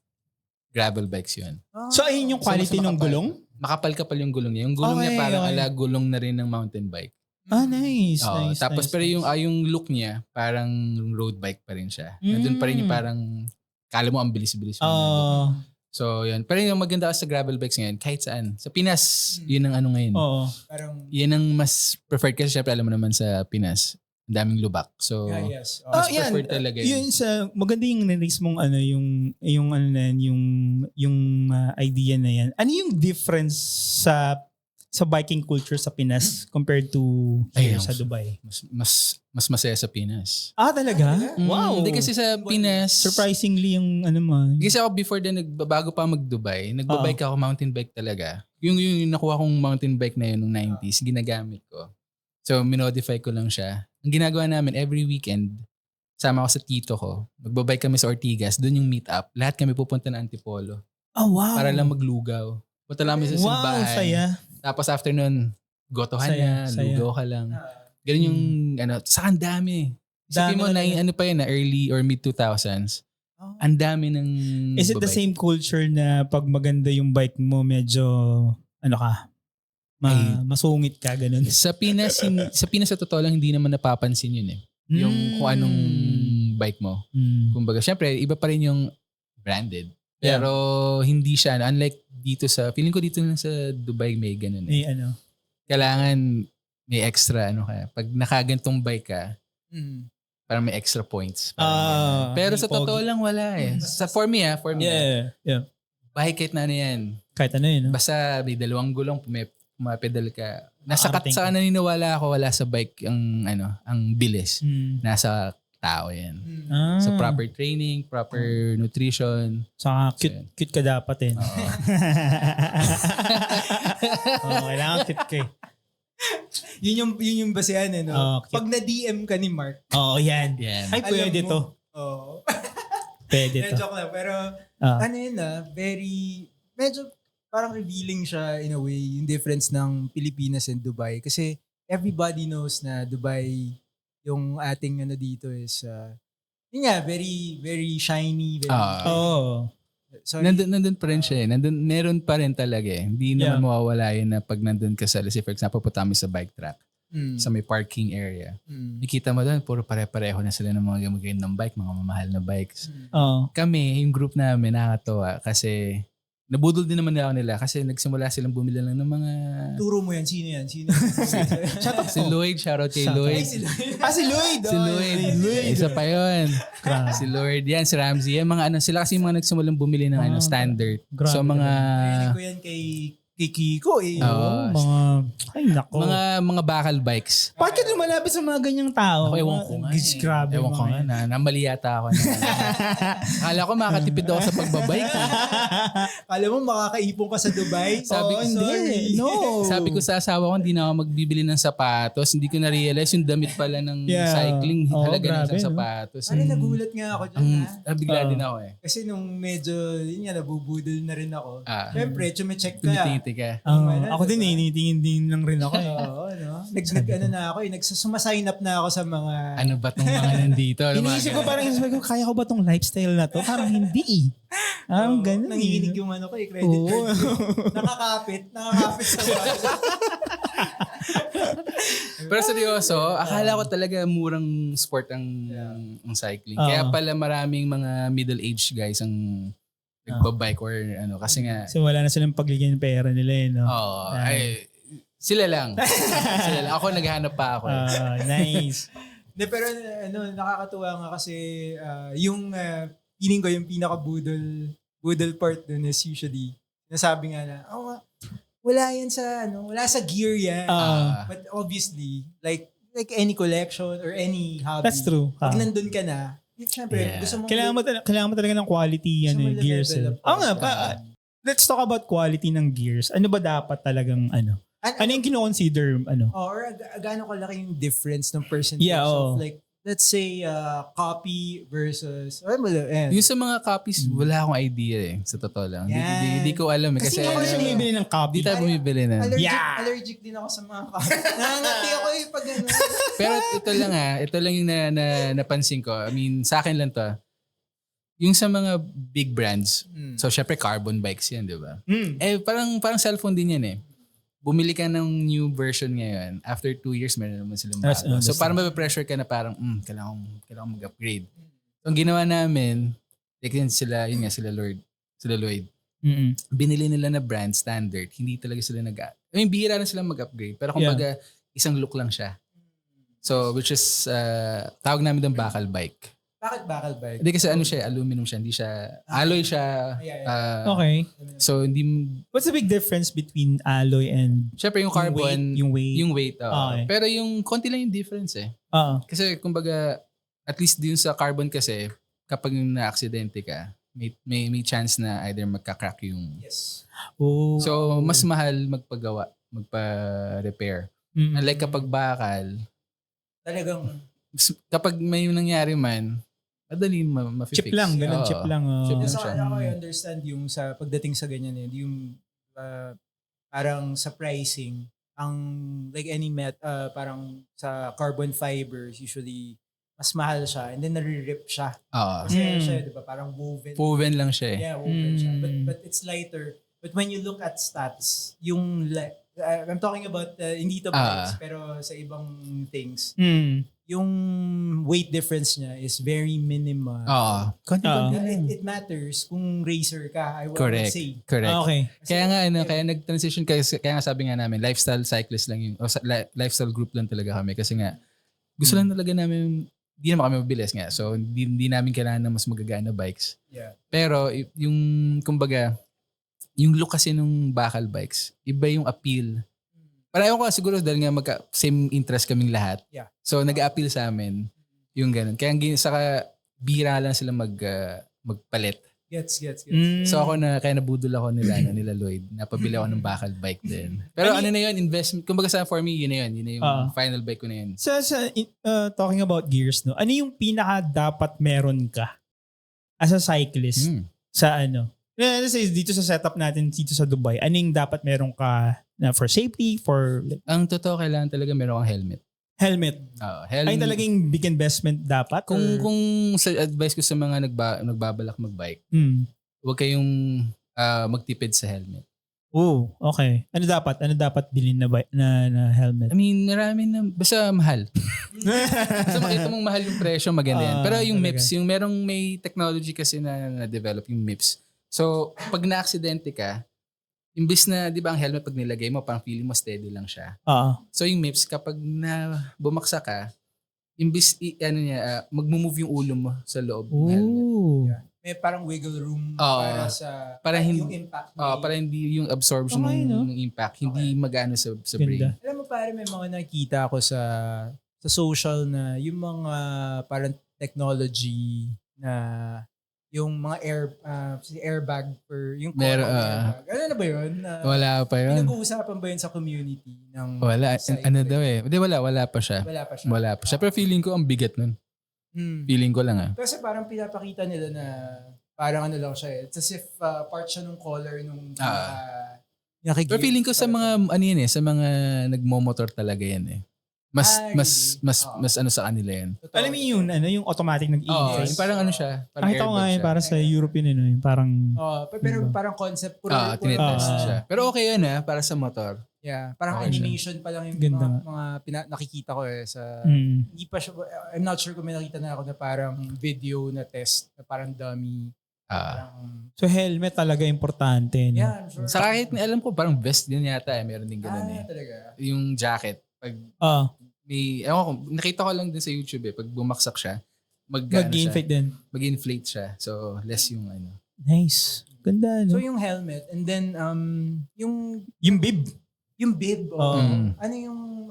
Speaker 2: gravel bikes yun.
Speaker 3: So ayun yung
Speaker 2: So,
Speaker 3: quality
Speaker 2: mas
Speaker 3: ng
Speaker 2: makapal.
Speaker 3: gulong?
Speaker 2: Makapal-kapal yung gulong niya. Yung gulong niya
Speaker 3: Okay,
Speaker 2: parang
Speaker 3: okay.
Speaker 2: ala gulong na rin ng mountain bike.
Speaker 3: Nice,
Speaker 2: Oo,
Speaker 3: nice.
Speaker 2: tapos
Speaker 3: nice,
Speaker 2: pero
Speaker 3: nice.
Speaker 2: yung look niya, parang road bike pa rin siya. Nandun pa rin yung parang, kala mo ang bilis-bilis mo. So, yun. Pero yung maganda kasi sa gravel bikes ngayon, kahit saan. Sa Pinas, yun ang ano ngayon.
Speaker 3: Oo.
Speaker 1: Parang,
Speaker 2: Yan ang mas preferred kasi syempre alam mo naman sa Pinas, ang daming lubak. So,
Speaker 1: yes.
Speaker 2: mas
Speaker 3: yan.
Speaker 2: preferred talaga yun.
Speaker 3: Yun sa maganda yung release mong ano yung ano na yan, yung idea na yan. Ano yung difference sa biking culture sa Pinas compared to here
Speaker 2: Ayun.
Speaker 3: sa Dubai?
Speaker 2: Mas masaya sa Pinas.
Speaker 3: Talaga? Wow.
Speaker 2: Hindi kasi sa Pinas,
Speaker 3: Surprisingly yung ano mo.
Speaker 2: kasi ako before din, bago pa mag-Dubai, nagbabike ako, mountain bike talaga. Yung nakuha kong mountain bike na yun nung 90s, ginagamit ko. So, minodify ko lang siya. Ang ginagawa namin, every weekend, sama ako sa tito ko, magbabike kami sa Ortigas, doon yung meet up. Lahat kami pupunta na Antipolo.
Speaker 3: Wow.
Speaker 2: Para lang maglugaw. Punta lang kami sa simbahan.
Speaker 3: Wow, saya.
Speaker 2: Tapos after nun, gotohan
Speaker 3: Saya,
Speaker 2: na,
Speaker 3: saya.
Speaker 2: lugaw ka lang. Ganun yung, sa ang dami. Sabi mo,
Speaker 3: Dami talaga.
Speaker 2: ano pa yun, early or mid-2000s. Ang dami ng
Speaker 3: Is it the
Speaker 2: babike.
Speaker 3: same culture na pag maganda yung bike mo, medyo, ano ka, masungit ka, ganun?
Speaker 2: Sa Pinas, sa totoo lang, hindi naman napapansin yun eh. Yung kung anong bike mo. Kumbaga, syempre, iba pa rin yung branded.
Speaker 3: Yeah.
Speaker 2: Pero hindi siya, unlike dito feeling ko dito lang sa Dubai may ganun eh. Kailangan may extra, pag nakagantong bike ka, parang may extra points. Pero sa totoo lang wala eh. For me.
Speaker 3: Yeah.
Speaker 2: Bike kahit na ano yan.
Speaker 3: Kahit ano yun, no?
Speaker 2: Basta may dalawang gulong, pumapedal ka. Nasa
Speaker 3: Nakarating
Speaker 2: sa
Speaker 3: ka.
Speaker 2: naniniwala ako, wala sa bike ang bilis. Nasa tao yan. So proper training, proper nutrition.
Speaker 3: Saka
Speaker 2: So,
Speaker 3: cute ka dapat eh.
Speaker 2: Oo.
Speaker 3: Kailangan cute ka eh.
Speaker 1: yun yung basehan eh, no?
Speaker 3: Okay.
Speaker 1: Pag na-DM ka ni Mark,
Speaker 3: Yan.
Speaker 2: Yan.
Speaker 3: Ay, pwede
Speaker 1: alam mo,
Speaker 3: to. Pwede to.
Speaker 1: Joke lang. Pero, ano yun medyo parang revealing siya in a way, yung difference ng Pilipinas and Dubai. Kasi everybody knows na Dubai, yung ating dito is, yun nga, very, very shiny. Very, sorry.
Speaker 2: Nandun pa rin siya eh. Meron pa rin talaga eh. Hindi naman mawawala yun na pag nandun ka sa, let's say for example, punta kami sa bike track, sa may parking area. Nakita mo doon, puro pare-pareho na sila ng mga gamagayin ng bike, mga mamahal na bikes. Kami, yung group namin, nakakatawa kasi nabudol din naman nila kasi nagsimula silang bumili lang ng mga...
Speaker 1: Turo mo yan. Sino yan?
Speaker 3: Shut up
Speaker 2: Si Lloyd, shoutout kay Lloyd.
Speaker 1: Si Lloyd.
Speaker 3: Si Lloyd.
Speaker 2: Si Lloyd. Isa pa yun. Si Lloyd yan, si Ramsey. Yan, mga sila kasi yung mga nagsimulang bumili ng standard.
Speaker 3: Grabe.
Speaker 2: So mga...
Speaker 1: Narinig ko yan kay Kiko eh.
Speaker 3: Ay nako.
Speaker 2: Mga bakal bikes.
Speaker 3: Bakit ka lumalapit sa mga ganyang tao?
Speaker 2: Ako, ewan ko nga.
Speaker 3: Grabe.
Speaker 2: Ewan ko nga. Namali yata ako. Akala ko makakatipid ako sa pagbabike.
Speaker 1: Kala mo makakaipon ka sa Dubai?
Speaker 2: Sabi ko,
Speaker 1: sorry.
Speaker 3: No.
Speaker 2: Sabi ko sa asawa ko, hindi na ako magbibili ng sapatos. Hindi ko na-realize yung damit pala ng cycling. Halaga ng
Speaker 3: grabe,
Speaker 2: isang
Speaker 3: no?
Speaker 2: sapatos.
Speaker 1: Ano, nagulat nga ako dyan ha?
Speaker 2: Bigla din ako eh.
Speaker 1: Kasi nung medyo, yun nga, nabubudol na rin ako. Siyempre, chumicheck ka.
Speaker 2: Tumitingiti ka.
Speaker 3: Ako din eh, nitingin din lang rin ako eh.
Speaker 1: Oo, no? Sumasign up na ako sa mga...
Speaker 2: Ano ba tong mga nandito?
Speaker 3: Iniisip ko parang, kaya ko ba tong lifestyle na to? Parang hindi eh. Ganun.
Speaker 1: Nanginginig yung credit card. Nakakapit sa wallet.
Speaker 2: Pero seryoso, akala ko talaga murang sport ang cycling. Kaya pala maraming mga middle-aged guys ang nagbabike or kasi nga...
Speaker 3: So wala na silang pagligyan ng pera nila eh, no?
Speaker 2: Sila lang. Ako naghahanap pa ako.
Speaker 3: Nice.
Speaker 1: Pero nakakatuwa nga kasi yung feeling ko yung pinaka-budol part dun is usually nasabi nga na, wala yan wala sa gear yan. But obviously, like any collection or any hobby.
Speaker 3: That's true.
Speaker 1: Pag nandun ka na, syempre, gusto mo...
Speaker 3: Kailangan mo talaga ng quality gears. Let's talk about quality ng gears. Ano ba dapat talagang ano yung kino-consider
Speaker 1: or gaano kalaki yung difference ng percentage of like let's say copy versus
Speaker 2: Yung sa mga copies, wala akong idea eh. Sa totoo lang. Hindi ko alam eh. Kasi
Speaker 3: Ako siya bumibili ng copy.
Speaker 2: di tayo bumibili na.
Speaker 1: allergic din ako sa mga copy. Nangangati ako pag ano.
Speaker 2: Pero ito lang yung napansin ko. I mean, sa akin lang to. Yung sa mga big brands, so syempre carbon bikes yan, di ba? Eh, parang cellphone din yan eh. Bumili ka ng new version ngayon, after 2 years, meron naman silang bago. So parang mape-pressure ka na parang, kailangan mag-upgrade. So ang ginawa namin, like yun sila Lloyd. Binili nila na brand standard, hindi talaga sila bihira na sila mag-upgrade. Pero kumbaga, isang look lang siya. So, which is, tawag namin ng bakal bike.
Speaker 1: Bakit bakal bike?
Speaker 2: Hindi kasi siya, aluminum siya, hindi siya, alloy siya.
Speaker 3: Okay.
Speaker 2: So, hindi,
Speaker 3: What's the big difference between alloy and
Speaker 2: syempre yung carbon,
Speaker 3: yung weight?
Speaker 2: yung weight.
Speaker 3: Okay.
Speaker 2: Pero yung konti lang yung difference eh. Kasi kumbaga, at least din sa carbon kasi, kapag na-aksidente ka, may chance na either magka-crack yung...
Speaker 1: Yes.
Speaker 3: Oh.
Speaker 2: So, mas mahal magpa-repair. Unlike kapag bakal,
Speaker 1: Talagang
Speaker 2: kapag may nangyari man, madali ma-fix.
Speaker 3: Chip lang, ganun, chip lang.
Speaker 2: Chip lang
Speaker 1: so,
Speaker 2: siya.
Speaker 1: ako I understand yung sa pagdating sa ganyan yung parang sa pricing ang like any parang sa carbon fibers usually mas mahal siya and then nare-rip siya. Kasi siya, di ba, parang woven.
Speaker 2: Woven lang siya eh.
Speaker 1: Yeah, woven siya. But it's lighter. But when you look at stats, yung I'm talking about hindi to bikes pero sa ibang things. Yung weight difference niya is very minimal. It matters kung racer ka, I would say.
Speaker 2: Correct.
Speaker 3: Okay.
Speaker 2: Kaya nga kaya nag-transition kaya nga sabi nga namin lifestyle cyclist lang yung lifestyle group lang talaga kami kasi nga gusto lang talaga namin hindi naman kami mabilis nga. So hindi namin kailangan ng mas magagaan na bikes.
Speaker 1: Yeah.
Speaker 2: Pero yung kumbaga yung look kasi nung bakal bikes, iba yung appeal. Parang ko siguro dahil nga same interest kaming lahat.
Speaker 1: Yeah.
Speaker 2: So nag-appeal sa amin yung ganun. Kaya saka bira lang sila magpalit.
Speaker 1: Gets.
Speaker 2: So ako kaya nabudol ako nila Lloyd. Napabili ako ng bakal bike din. Pero na yun, investment. Kumbaga for me, yun na yun. Yun na yung final bike ko na yun.
Speaker 3: Talking about gears, no? Ano yung pinaka dapat meron ka as a cyclist sa let's say dito sa setup natin dito sa Dubai, ano yung dapat meron ka na for safety, for...
Speaker 2: Ang totoo, kailangan talaga meron kang helmet.
Speaker 3: Helmet?
Speaker 2: Helmet.
Speaker 3: Ay talagang big investment dapat?
Speaker 2: Kung sa advice ko sa mga nagbabalak magbike, huwag kayong magtipid sa helmet.
Speaker 3: Oh, okay. Ano dapat bilhin na helmet?
Speaker 2: I mean, marami na, basta mahal. Basta makita mong mahal yung presyo, maganda yan. Pero yung MIPS, yung may technology kasi na develop yung MIPS. So, pag na-aksidente ka, imbis na, di ba ang helmet pag nilagay mo, parang feeling mo steady lang siya. So, yung MIPS, kapag bumaksa ka, imbis, mag-move yung ulo mo sa loob ng helmet.
Speaker 1: Yeah. May parang wiggle room
Speaker 2: para
Speaker 1: yung
Speaker 2: hindi,
Speaker 1: impact.
Speaker 2: para hindi yung absorption ng impact, hindi mag-ano sa brain.
Speaker 1: Alam mo pare, may mga nakita ako sa social na yung mga parang technology na yung mga airbag for yung airbag. Ano na ba yun?
Speaker 2: Wala pa yun.
Speaker 1: Pinag-uusapan ba yun sa community?
Speaker 2: Wala. Daw eh. Hindi, wala pa siya. Wala pa siya. Pero feeling ko ang bigat nun. Feeling ko lang
Speaker 1: Kasi parang pinapakita nila na parang ano lang siya eh. It's as if part siya ng color nung
Speaker 2: pero feeling ko sa mga sa mga nagmo-motor talaga yan eh. Mas ano sa kanila yan.
Speaker 3: Alam mo yung automatic nag-i-inflate.
Speaker 2: Parang siya.
Speaker 3: Nakita ko nga yun, para sa European yun. Parang...
Speaker 1: pero parang concept.
Speaker 2: Tinetest siya. Pero okay yan para sa motor.
Speaker 1: Yeah, parang
Speaker 2: okay
Speaker 1: animation pa lang yung mga nakikita ko eh. Hindi pa siya, I'm not sure kung may nakita na ako na parang video na test, na parang dummy.
Speaker 3: So helmet talaga importante. No?
Speaker 1: Yeah, I'm sure.
Speaker 2: Sa kahit alam ko parang vest din yata meron din ganun
Speaker 1: talaga.
Speaker 2: Yung jacket. Pag nakita ko lang din sa YouTube pag bumaksak siya,
Speaker 3: mag-inflate din.
Speaker 2: Mag-inflate siya. So less yung
Speaker 3: Nice. Ganda, no?
Speaker 1: So yung helmet and then yung
Speaker 3: bib.
Speaker 1: Yung bib. Ano yung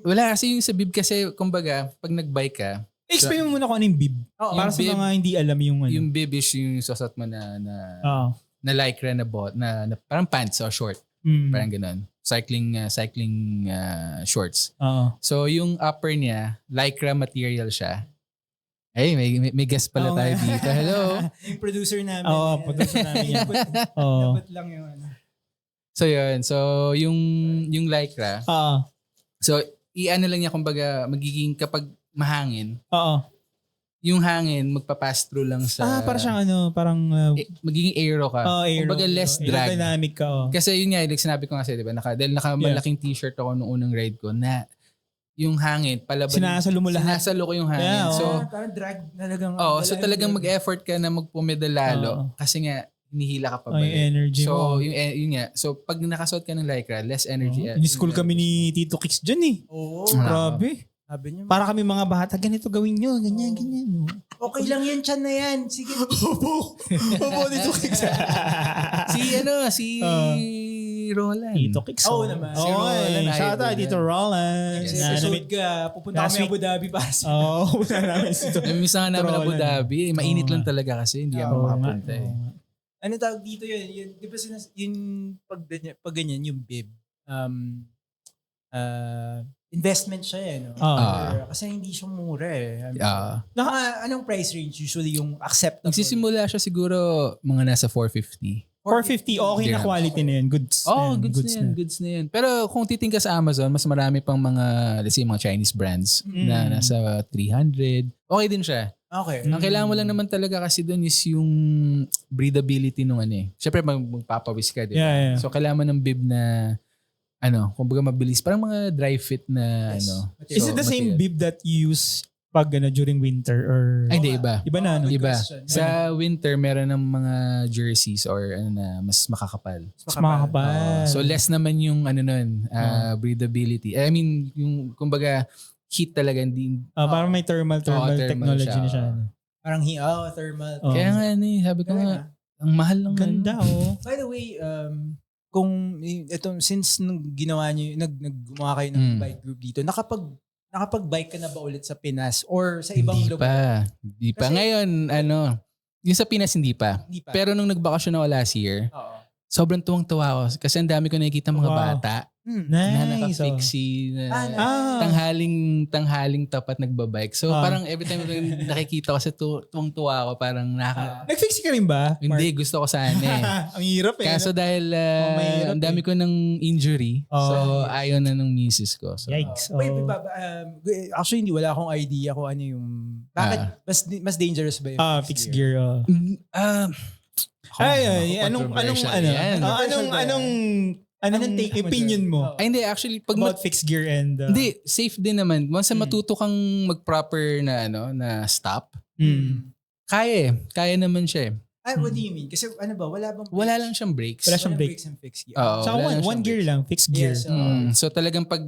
Speaker 2: wala kasi yung sa bib kasi kumbaga pag nagbike ka,
Speaker 3: explain mo muna kung ano yung bib. Para sa mga hindi alam yung
Speaker 2: Yung bib is yung susot mo na lycra na parang pants or short. Parang ganun. cycling shorts.
Speaker 3: Oo.
Speaker 2: So yung upper niya, lycra material siya. Ay, may guest pala
Speaker 3: Oo
Speaker 2: tayo
Speaker 3: nga.
Speaker 2: dito. Hello.
Speaker 1: Yung producer namin.
Speaker 3: Oo, producer namin yan. Oo.
Speaker 1: Dapat lang yung ano.
Speaker 2: So yun. So yung lycra.
Speaker 3: Oo.
Speaker 2: So i-ano lang niya kumbaga magiging kapag mahangin,
Speaker 3: Oo.
Speaker 2: yung hangin magpa-pass through lang sa
Speaker 3: Parang siyang parang
Speaker 2: magiging aero ka.
Speaker 3: aero.
Speaker 2: Kumbaga less drag.
Speaker 3: Aerodynamic ka,
Speaker 2: Kasi yun nga, like sinabi ko nga sa'yo, diba? Dahil nakamalaking t-shirt ako nung unang ride ko na yung hangin, palaban.
Speaker 3: Sinasalo mo lahat.
Speaker 2: Sinasalo ko yung hangin.
Speaker 3: Yeah,
Speaker 2: so,
Speaker 1: parang drag talagang.
Speaker 2: so talagang mag-effort ka na magpumedal lalo.
Speaker 3: Oo.
Speaker 2: Kasi nga, hinihila ka pa
Speaker 3: Yung
Speaker 2: balik.
Speaker 3: energy mo.
Speaker 2: So, yun nga. So, pag nakasuot ka ng lycra, less energy.
Speaker 3: In-school kami ni Tito Kicks dyan eh.
Speaker 1: Oo.
Speaker 3: Grabe.
Speaker 1: Sabi niyo.
Speaker 3: Para kami mga bata, ganito gawin nyo, ganyan, ganyan.
Speaker 1: Okay lang yan, chan na yan. Sige.
Speaker 3: Opo, Tito Kicks.
Speaker 2: si Roland.
Speaker 3: Tito Kicks.
Speaker 1: Oo naman.
Speaker 3: Oo,
Speaker 2: Si Roland,
Speaker 3: shout out
Speaker 2: idol
Speaker 3: Tito
Speaker 2: yan.
Speaker 3: Roland.
Speaker 1: Kasi episode ka, pupunta
Speaker 3: last
Speaker 1: kami
Speaker 3: week.
Speaker 1: Abu Dhabi pa.
Speaker 3: Oo, wala namin si Tito.
Speaker 2: Namimiss na nga namin Abu
Speaker 3: Roland.
Speaker 2: Dhabi. Mainit
Speaker 3: Oo
Speaker 2: lang
Speaker 3: nga.
Speaker 2: talaga kasi. Hindi
Speaker 1: Oo
Speaker 2: ako
Speaker 3: Oo nga,
Speaker 2: makapunta eh.
Speaker 3: oo nga.
Speaker 1: Ano tawag dito yun? Di ba yung pag ganyan, yung bib, investment siya eh. No? Kasi hindi siya mura eh. Anong price range usually yung acceptable?
Speaker 2: Nagsisimula siya siguro mga nasa 450.
Speaker 3: 450, okay na quality na yun. Goods.
Speaker 2: Goods na yan. Pero kung titingin ka sa Amazon, mas marami pang mga, let's say, mga Chinese brands na nasa 300. Okay din siya.
Speaker 1: Okay.
Speaker 2: Ang kailangan mo lang naman talaga kasi doon is yung breathability nung ano eh. Siyempre magpapawis ka, di ba?
Speaker 3: Yeah.
Speaker 2: So kailangan mo ng bib na kumbaga mabilis. Parang mga dry fit na
Speaker 1: Yes.
Speaker 3: Is it the same bib that you use pag during winter or
Speaker 2: Ay, hindi, iba.
Speaker 3: iba na
Speaker 1: Good
Speaker 2: Iba.
Speaker 1: question.
Speaker 2: Sa winter, meron ng mga jerseys or mas makakapal.
Speaker 3: mas makakapal.
Speaker 2: So less naman yung breathability. I mean, yung kumbaga heat talaga hindi.
Speaker 3: parang may thermal
Speaker 2: thermal
Speaker 3: technology
Speaker 2: siya.
Speaker 3: na siya.
Speaker 1: Parang thermal.
Speaker 3: Oh.
Speaker 2: Kaya nga sabi ko nga, ang mahal lang.
Speaker 3: Ganda oh.
Speaker 1: By the way, kung ito since nung ginawa niyo gumawa kayo ng bike group dito, nakapag-bike ka na ba ulit sa Pinas or sa ibang lugar?
Speaker 2: Hindi pa.
Speaker 1: Kasi-
Speaker 2: Ngayon, yung sa Pinas hindi pa.
Speaker 1: Hindi pa.
Speaker 2: Pero nung nagbakasyon ako last year,
Speaker 1: Oo.
Speaker 2: sobrang tuwang-tuwa ako kasi ang dami ko nakikita mga
Speaker 3: Wow.
Speaker 2: bata
Speaker 3: Nice.
Speaker 2: na naka-fixie na tanghaling tapat nagbabike. So parang every time nakikita ko sa tuwang-tuwa ako, parang
Speaker 3: Nag-fix ka rin ba?
Speaker 2: hindi, gusto ko sana eh.
Speaker 3: Ang hirap eh.
Speaker 2: Kaso dahil
Speaker 3: mahirap
Speaker 2: ang dami ko ng injury, so ayaw na ng misis ko. So,
Speaker 3: Yikes.
Speaker 1: Wait, actually hindi wala akong idea kung ano yung bakit mas dangerous ba yung
Speaker 3: fixed gear. Anong
Speaker 1: take mo
Speaker 3: opinion
Speaker 1: dyan?
Speaker 3: mo
Speaker 2: Ay, hindi, actually, pag
Speaker 3: about fixed gear and
Speaker 2: hindi, safe din naman. Once na matuto kang mag-proper na stop, kaya naman siya eh.
Speaker 1: What do you mean? Kasi ano ba,
Speaker 2: Wala lang siyang brakes.
Speaker 3: Wala siyang brake.
Speaker 1: and fixed gear.
Speaker 2: Oo,
Speaker 3: Saka
Speaker 2: wala lang
Speaker 3: one
Speaker 2: siyang
Speaker 3: gear
Speaker 2: brakes.
Speaker 3: lang, fixed gear.
Speaker 1: Yes.
Speaker 2: So talagang pag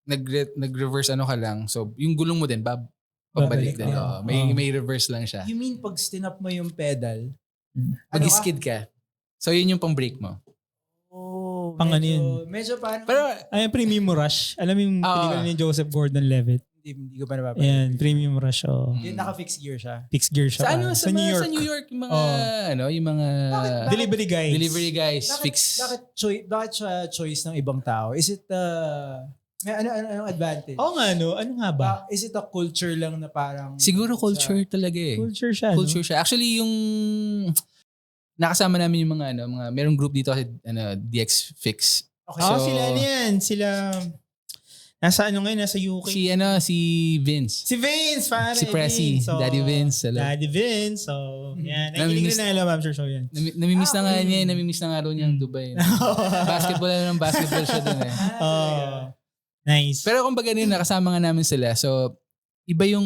Speaker 2: nag-reverse ka lang, so yung gulong mo din,
Speaker 3: Babalik,
Speaker 2: pabalik din.
Speaker 3: oo.
Speaker 2: May reverse lang siya.
Speaker 1: You mean pag stinap mo yung pedal?
Speaker 2: Mag-skid ka. So yun yung pang-brake mo.
Speaker 1: Oh,
Speaker 3: Pang ano yun?
Speaker 1: Medyo parang,
Speaker 2: Pero
Speaker 3: Ay, Premium Rush. Alam mo yung pelikula ni Joseph Gordon-Levitt?
Speaker 1: hindi ko pa nababalik.
Speaker 3: Ayan, Premium Rush.
Speaker 1: Yung naka-fixed gear siya.
Speaker 3: Fixed gear siya.
Speaker 2: sa
Speaker 3: New York.
Speaker 2: Sa New York, yung mga, yung mga
Speaker 1: Bakit?
Speaker 3: Delivery guys.
Speaker 2: fix.
Speaker 1: Bakit siya choice ng ibang tao? Is it, anong advantage?
Speaker 3: Oo nga, no? Ano nga ba?
Speaker 1: Is it a culture lang na parang...
Speaker 2: Siguro culture talaga eh.
Speaker 3: Culture siya, no?
Speaker 2: Culture siya. Actually, yung nakasama namin yung mga merong group dito kasi DX Fix.
Speaker 1: Okay.
Speaker 3: Sila yan. Sila... Nasa ngayon? Nasa UK.
Speaker 2: Si Vince.
Speaker 3: Si Vince, pare.
Speaker 2: Si Pressy.
Speaker 3: Vince,
Speaker 2: Daddy Vince. Hello.
Speaker 3: Daddy Vince. So, yan. Nakikinig rin na alam, I'm sure. So, yan.
Speaker 2: Namimiss na nga niya. Namimiss na nga raw niya ang Dubai. Basketball siya dun eh.
Speaker 3: Nice.
Speaker 2: Pero kumbaga nakasama nga namin sila. So, iba yung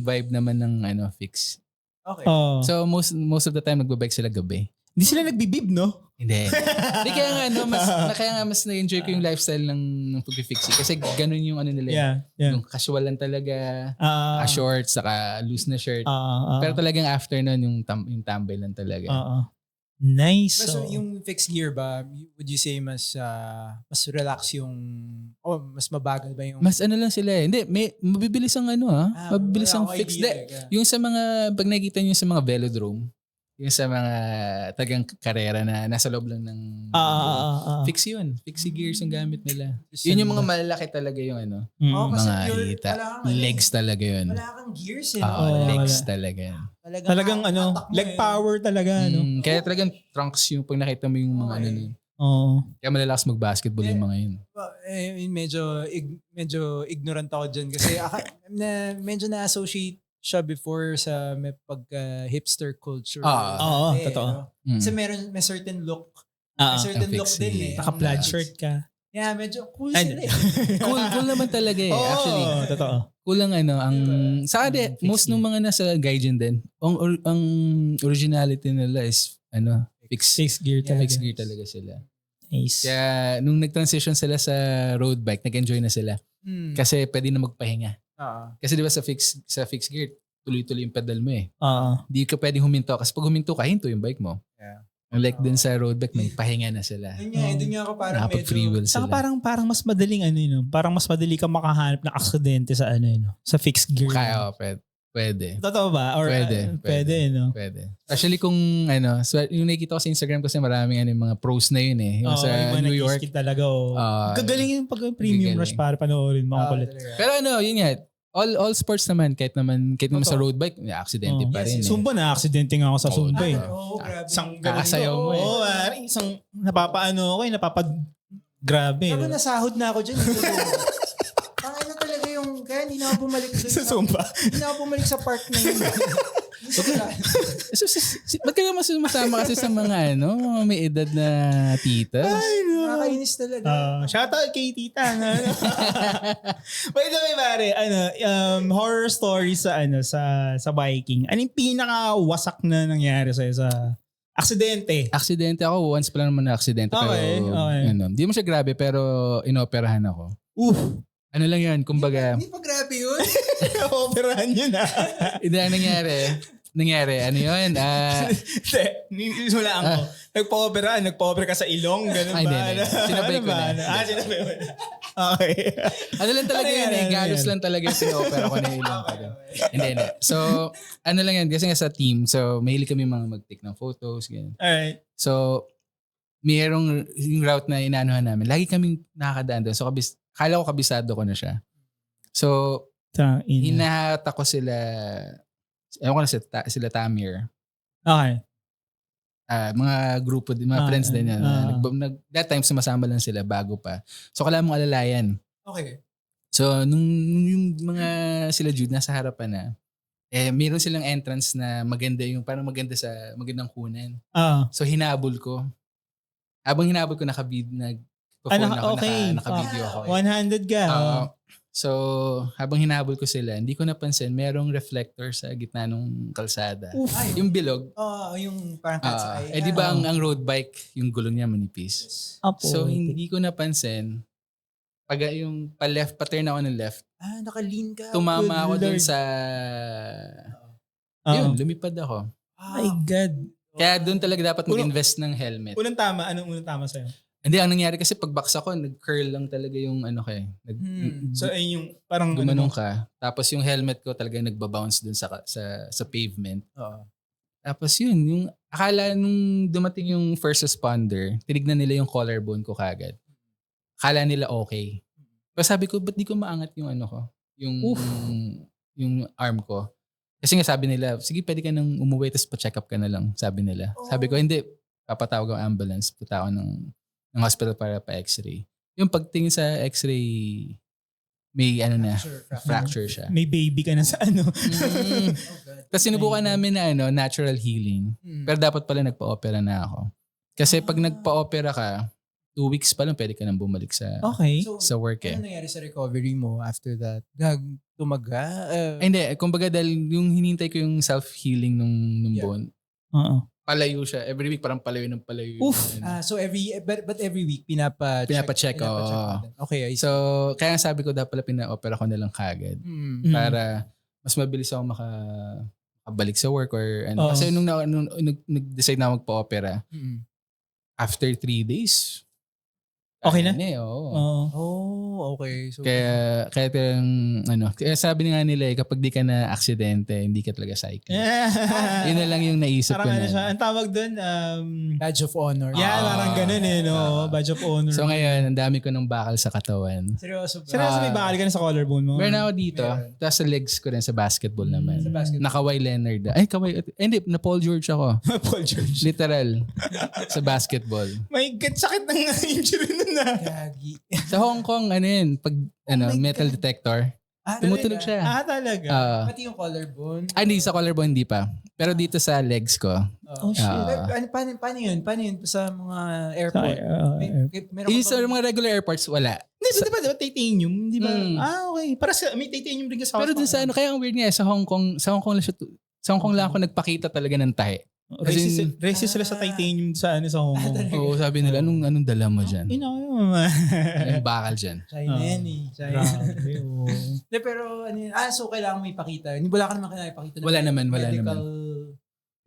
Speaker 2: vibe naman ng Fix.
Speaker 1: Okay.
Speaker 2: So, most of the time nagbabike sila gabi.
Speaker 3: Hindi sila nagbibib, no?
Speaker 2: Hindi. Hindi kaya nga mas na-enjoy ko yung lifestyle ng pag-fixie kasi ganun yung nila.
Speaker 3: Yeah.
Speaker 2: Yung casual lang talaga, shorts, saka loose na shirt. Pero talagang after nun, yung tambay lang talaga.
Speaker 3: Nice.
Speaker 1: So, yung fixed gear ba, would you say mas relax yung, mas mabagal ba yung...
Speaker 2: Mas lang sila eh. Hindi, mabibilis ang mabilis ang
Speaker 1: wala akong
Speaker 2: fixed.
Speaker 1: idea,
Speaker 2: Yung sa mga, pag nakikita nyo sa mga velodrome, Yung sa mga tagang karera na nasa loob lang ng fix yun. Fixie gears yung gamit nila. Yun yung mga malalaki talaga yung ano.
Speaker 1: Oo, kasi
Speaker 2: Mga
Speaker 1: pure,
Speaker 2: hita.
Speaker 1: wala kang
Speaker 2: Legs talaga yun.
Speaker 1: Wala kang gears eh.
Speaker 2: Oo,
Speaker 1: no?
Speaker 2: legs
Speaker 3: wala.
Speaker 2: talaga yun.
Speaker 3: Talagang
Speaker 1: hatak mo
Speaker 3: leg power talaga, no?
Speaker 2: Kaya talagang trunks yung pag nakita mo yung mga ano nun.
Speaker 3: Oo.
Speaker 2: Kaya malalakas mag-basketball yung mga yun.
Speaker 1: Medyo ignorant ako dyan kasi medyo na-associate siya before sa may pagka-hipster culture.
Speaker 3: Oo,
Speaker 1: Eh,
Speaker 3: totoo.
Speaker 1: no? Kasi may certain look. May certain
Speaker 2: ang
Speaker 1: look
Speaker 2: fixie.
Speaker 1: din eh.
Speaker 3: Naka-plaid shirt ka.
Speaker 1: Yeah, medyo cool sila eh.
Speaker 2: Cool naman talaga eh. Actually,
Speaker 3: totoo.
Speaker 2: kulang sa most ng mga nasa Gaijin din, ang originality nila is
Speaker 3: Fixed gear talaga.
Speaker 2: fixed gear talaga sila.
Speaker 3: Nice.
Speaker 2: Kaya nung nag-transition sila sa road bike, nag-enjoy na sila. Kasi pwede na magpahinga. Kasi di ba sa fixed gear, tuloy-tuloy yung pedal mo eh. Di ka pwedeng huminto. Kasi pag huminto ka, hinto yung bike mo.
Speaker 1: Yeah.
Speaker 2: Unlike dun sa road bike, may pahinga na sila.
Speaker 1: Doon nga ako parang
Speaker 2: Nakapag-free wheel
Speaker 3: Saka
Speaker 2: sila.
Speaker 3: parang mas madaling parang mas madali ka makahanap ng aksidente sa sa fixed gear.
Speaker 2: Kaya, pwede.
Speaker 3: Totoo ba? Or, pwede, no?
Speaker 2: Pwede. Actually kung so, yung nakikita ko sa Instagram kasi maraming mga pros na yun eh. Yung sa
Speaker 3: yung mga
Speaker 2: New York.
Speaker 3: nag-skid talaga. Gagaling yung pag premium rush para panoorin mga kulit.
Speaker 2: Pero yun nga, all sports naman, kahit naman sa road bike, may aksidente pa rin.
Speaker 3: Zumba na, aksidente nga ako sa Zumba eh.
Speaker 1: Grabe.
Speaker 3: Isang
Speaker 2: Kakasayaw mo eh.
Speaker 3: Oo, isang napapaano ako grabe.
Speaker 1: Pero nasahod na ako dyan. Tangay na talaga yung, kaya hindi na ako bumalik doon
Speaker 3: Sa Zumba.
Speaker 1: Hindi na ako bumalik sa park na yun.
Speaker 2: Ba't ka naman sumasama kasi sa mga mga may edad na titas?
Speaker 1: Nakakainis talaga.
Speaker 3: Shoutout kay tita. By the way, pare, horror stories sa biking. Ano yung pinaka-wasak na nangyari sa'yo sa aksidente?
Speaker 2: Aksidente ako. Once pa lang naman na aksidente.
Speaker 3: Okay,
Speaker 2: pero,
Speaker 3: okay.
Speaker 2: Di mo siya grabe pero inoperahan ako. Ano lang yun, kumbaga.
Speaker 1: Hindi pa grabe yun.
Speaker 3: Operahan yun
Speaker 2: Hindi, ang nangyari, ano yun?
Speaker 3: Wala ako. Nagpa-opera ka sa ilong, ganun
Speaker 2: Ay,
Speaker 3: ba?
Speaker 2: hindi. Sinabay ko na.
Speaker 3: Sinabay mo na. Okay.
Speaker 2: Ano lang talaga yun eh. Galos lang talaga yung pinopera ko na ilong ko. Hindi. So, ano lang yan. Kasi nga sa team, so mahilig kami mga mag-take ng photos. Ganyan.
Speaker 3: Alright.
Speaker 2: So, mayroong yung route na inaanuhan namin. Lagi kaming nakakadaan doon. So, akala ko kabisado ko na siya. So, hinahata ko sila. Ewan ko na sila Tamir.
Speaker 3: Okay.
Speaker 2: Mga grupo, mga friends din yan. That time, sumasama lang sila bago pa. So, kailangan mong alalayan.
Speaker 1: Okay.
Speaker 2: So, nung yung mga sila Jude nasa harapan na, meron silang entrance na maganda yung, parang maganda sa magandang kunan. So, hinabol ko. Habang hinabol ko, naka-video ako.
Speaker 3: 100 ka.
Speaker 2: So, habang hinabol ko sila, hindi ko napansin, merong reflector sa gitna ng kalsada. Yung bilog.
Speaker 1: Yung parang cat's eye.
Speaker 2: Di ba ang road bike, yung gulong niya manipis? So, hindi ko napansin. Pag yung pa-left, pa-turn ako ng left,
Speaker 1: naka-lean ka.
Speaker 2: tumama ako dun sa... Yun, lumipad ako.
Speaker 3: My God.
Speaker 2: Kaya dun talaga dapat mag-invest ng helmet.
Speaker 3: Anong unang tama sa'yo?
Speaker 2: Hindi, ang nangyari kasi pagbaks ako, nag-curl lang talaga yung
Speaker 3: So, ayun yung parang...
Speaker 2: Gumanong ka. Tapos yung helmet ko talaga nagbabounce dun sa pavement. Tapos yun, yung akala nung dumating yung first responder, tinignan nila yung collarbone ko kagad. Akala nila okay. Pero sabi ko, ba't di ko maangat yung ko? Yung arm ko. Kasi nga sabi nila, sige pwede ka nang umuwi tapos pa-check up ka na lang, sabi nila. Sabi ko, hindi, papatawag ang ambulance, puta ako ng hospital para pa-x-ray. Yung pagtingin sa x-ray, may fracture siya.
Speaker 3: May baby ka na sa
Speaker 2: Kasi sinubukan namin na natural healing. Pero dapat pala nagpa-opera na ako. Kasi pag nagpa-opera ka, 2 weeks pa lang pwede ka nang bumalik sa work eh.
Speaker 1: Ano nangyari sa recovery mo after that? Tumaga?
Speaker 2: Hindi, kumbaga dahil yung hinintay ko yung self-healing nung bone. Palayo siya. Every week parang palayo ng palayo.
Speaker 1: So but every week pinapacheck. Okay.
Speaker 2: So kaya sabi ko dapat pala pina-opera ko na lang kagad. Para mas mabilis ako makabalik sa work or ano. Kasi nung nag-decide na magpa-opera, after 3 days,
Speaker 3: okay na?
Speaker 2: Oo.
Speaker 1: Oh, okay. So,
Speaker 2: Kaya sabi nga nila kapag di ka na aksidente, hindi ka talaga cyclist. Yun na lang yung naisip ko
Speaker 3: Parang
Speaker 2: na.
Speaker 3: siya, ang tawag doon,
Speaker 1: badge of honor.
Speaker 3: parang ganun no? Badge of honor.
Speaker 2: So ngayon, ang dami ko ng bakal sa katawan.
Speaker 1: Seryoso ba?
Speaker 3: Seryoso, may bakal ka na sa collarbone mo?
Speaker 2: Meron ako dito.
Speaker 1: Meron.
Speaker 2: Tapos sa legs ko rin sa basketball naman.
Speaker 1: Sa basketball.
Speaker 2: Naka-Kawhi Leonard. Hindi, na Paul George ako.
Speaker 3: Paul George.
Speaker 2: Literal. Sa basketball.
Speaker 3: May sakit ng injury nun na.
Speaker 1: Gagi.
Speaker 2: Sa Hong Kong, metal detector. Tumutunog siya.
Speaker 3: Talaga?
Speaker 1: Pati yung collarbone.
Speaker 2: Hindi, sa collarbone hindi pa. Pero dito sa legs ko.
Speaker 3: Oh, shit.
Speaker 1: Paano yun? Paano yun sa mga airport? Meron
Speaker 2: Sa mga regular airports, wala.
Speaker 3: Hindi, di ba titanium? Di ba?
Speaker 2: Mm.
Speaker 3: Okay. Para sa, may titanium rin ka sa
Speaker 2: Pero dun sa kaya ang weird nga, sa Hong Kong lang ako nagpakita talaga ng tahi.
Speaker 3: Racist sila sa titanium sa Hong Kong.
Speaker 2: Oo, sabi nila, anong dala mo dyan? Yung bakal dyan.
Speaker 1: China yan eh. China.
Speaker 3: Grabe, oo.
Speaker 1: De, pero so kailangan mo ipakita. Wala ka naman kailangan ipakita.
Speaker 2: Wala naman.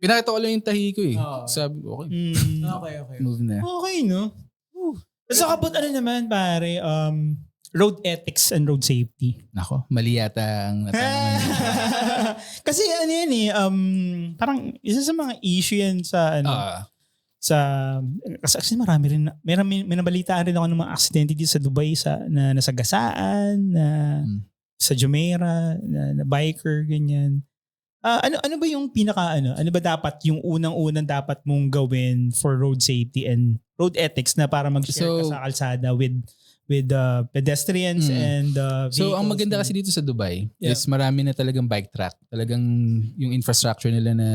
Speaker 2: Pinakita ko lang yung tahi ko eh.
Speaker 1: Oo.
Speaker 2: Sabi, okay,
Speaker 1: Okay.
Speaker 2: move na.
Speaker 3: Okay, no? So, kapag naman, pare, road ethics and road safety.
Speaker 2: Nako, mali yata ang natanungan.
Speaker 3: Kasi yan parang isa sa mga issue yan sa kasi marami rin, may nabalitaan rin ako ng mga aksidente dito sa Dubai na nasagasaan, sa Jumeirah, na biker, ganyan. Ano ba yung ano ba dapat yung unang-unang dapat mong gawin for road safety and road ethics na para mag-share ka sa kalsada with pedestrians and vehicles?
Speaker 2: So, ang maganda kasi dito sa Dubai is marami na talagang bike track. Talagang yung infrastructure nila na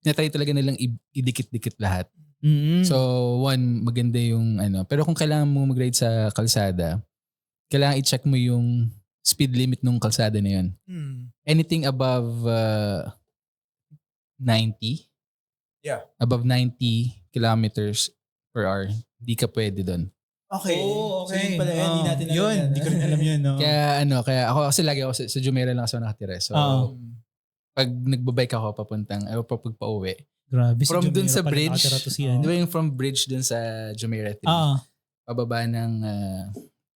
Speaker 2: natry talaga nilang idikit-dikit lahat.
Speaker 3: Mm-hmm.
Speaker 2: So, one, maganda yung Pero kung kailangan mo mag-ride sa kalsada, kailangan i-check mo yung speed limit ng kalsada na yun. Anything above 90?
Speaker 1: Yeah.
Speaker 2: Above 90 kilometers per hour, di ka pwede doon.
Speaker 1: Okay.
Speaker 3: Oh, okay.
Speaker 1: So, yun pala yan. Hindi natin alam yan.
Speaker 3: Hindi ko rin alam yun, no?
Speaker 2: Kaya ako kasi lagi ako sa Jumeirah lang ako nakatira. So, pag nagbabike ako papuntang, pag pauwi,
Speaker 3: grabe,
Speaker 2: from dun sa bridge,
Speaker 3: di
Speaker 2: di ba yung from bridge dun sa Jumeirah 3, pababa ng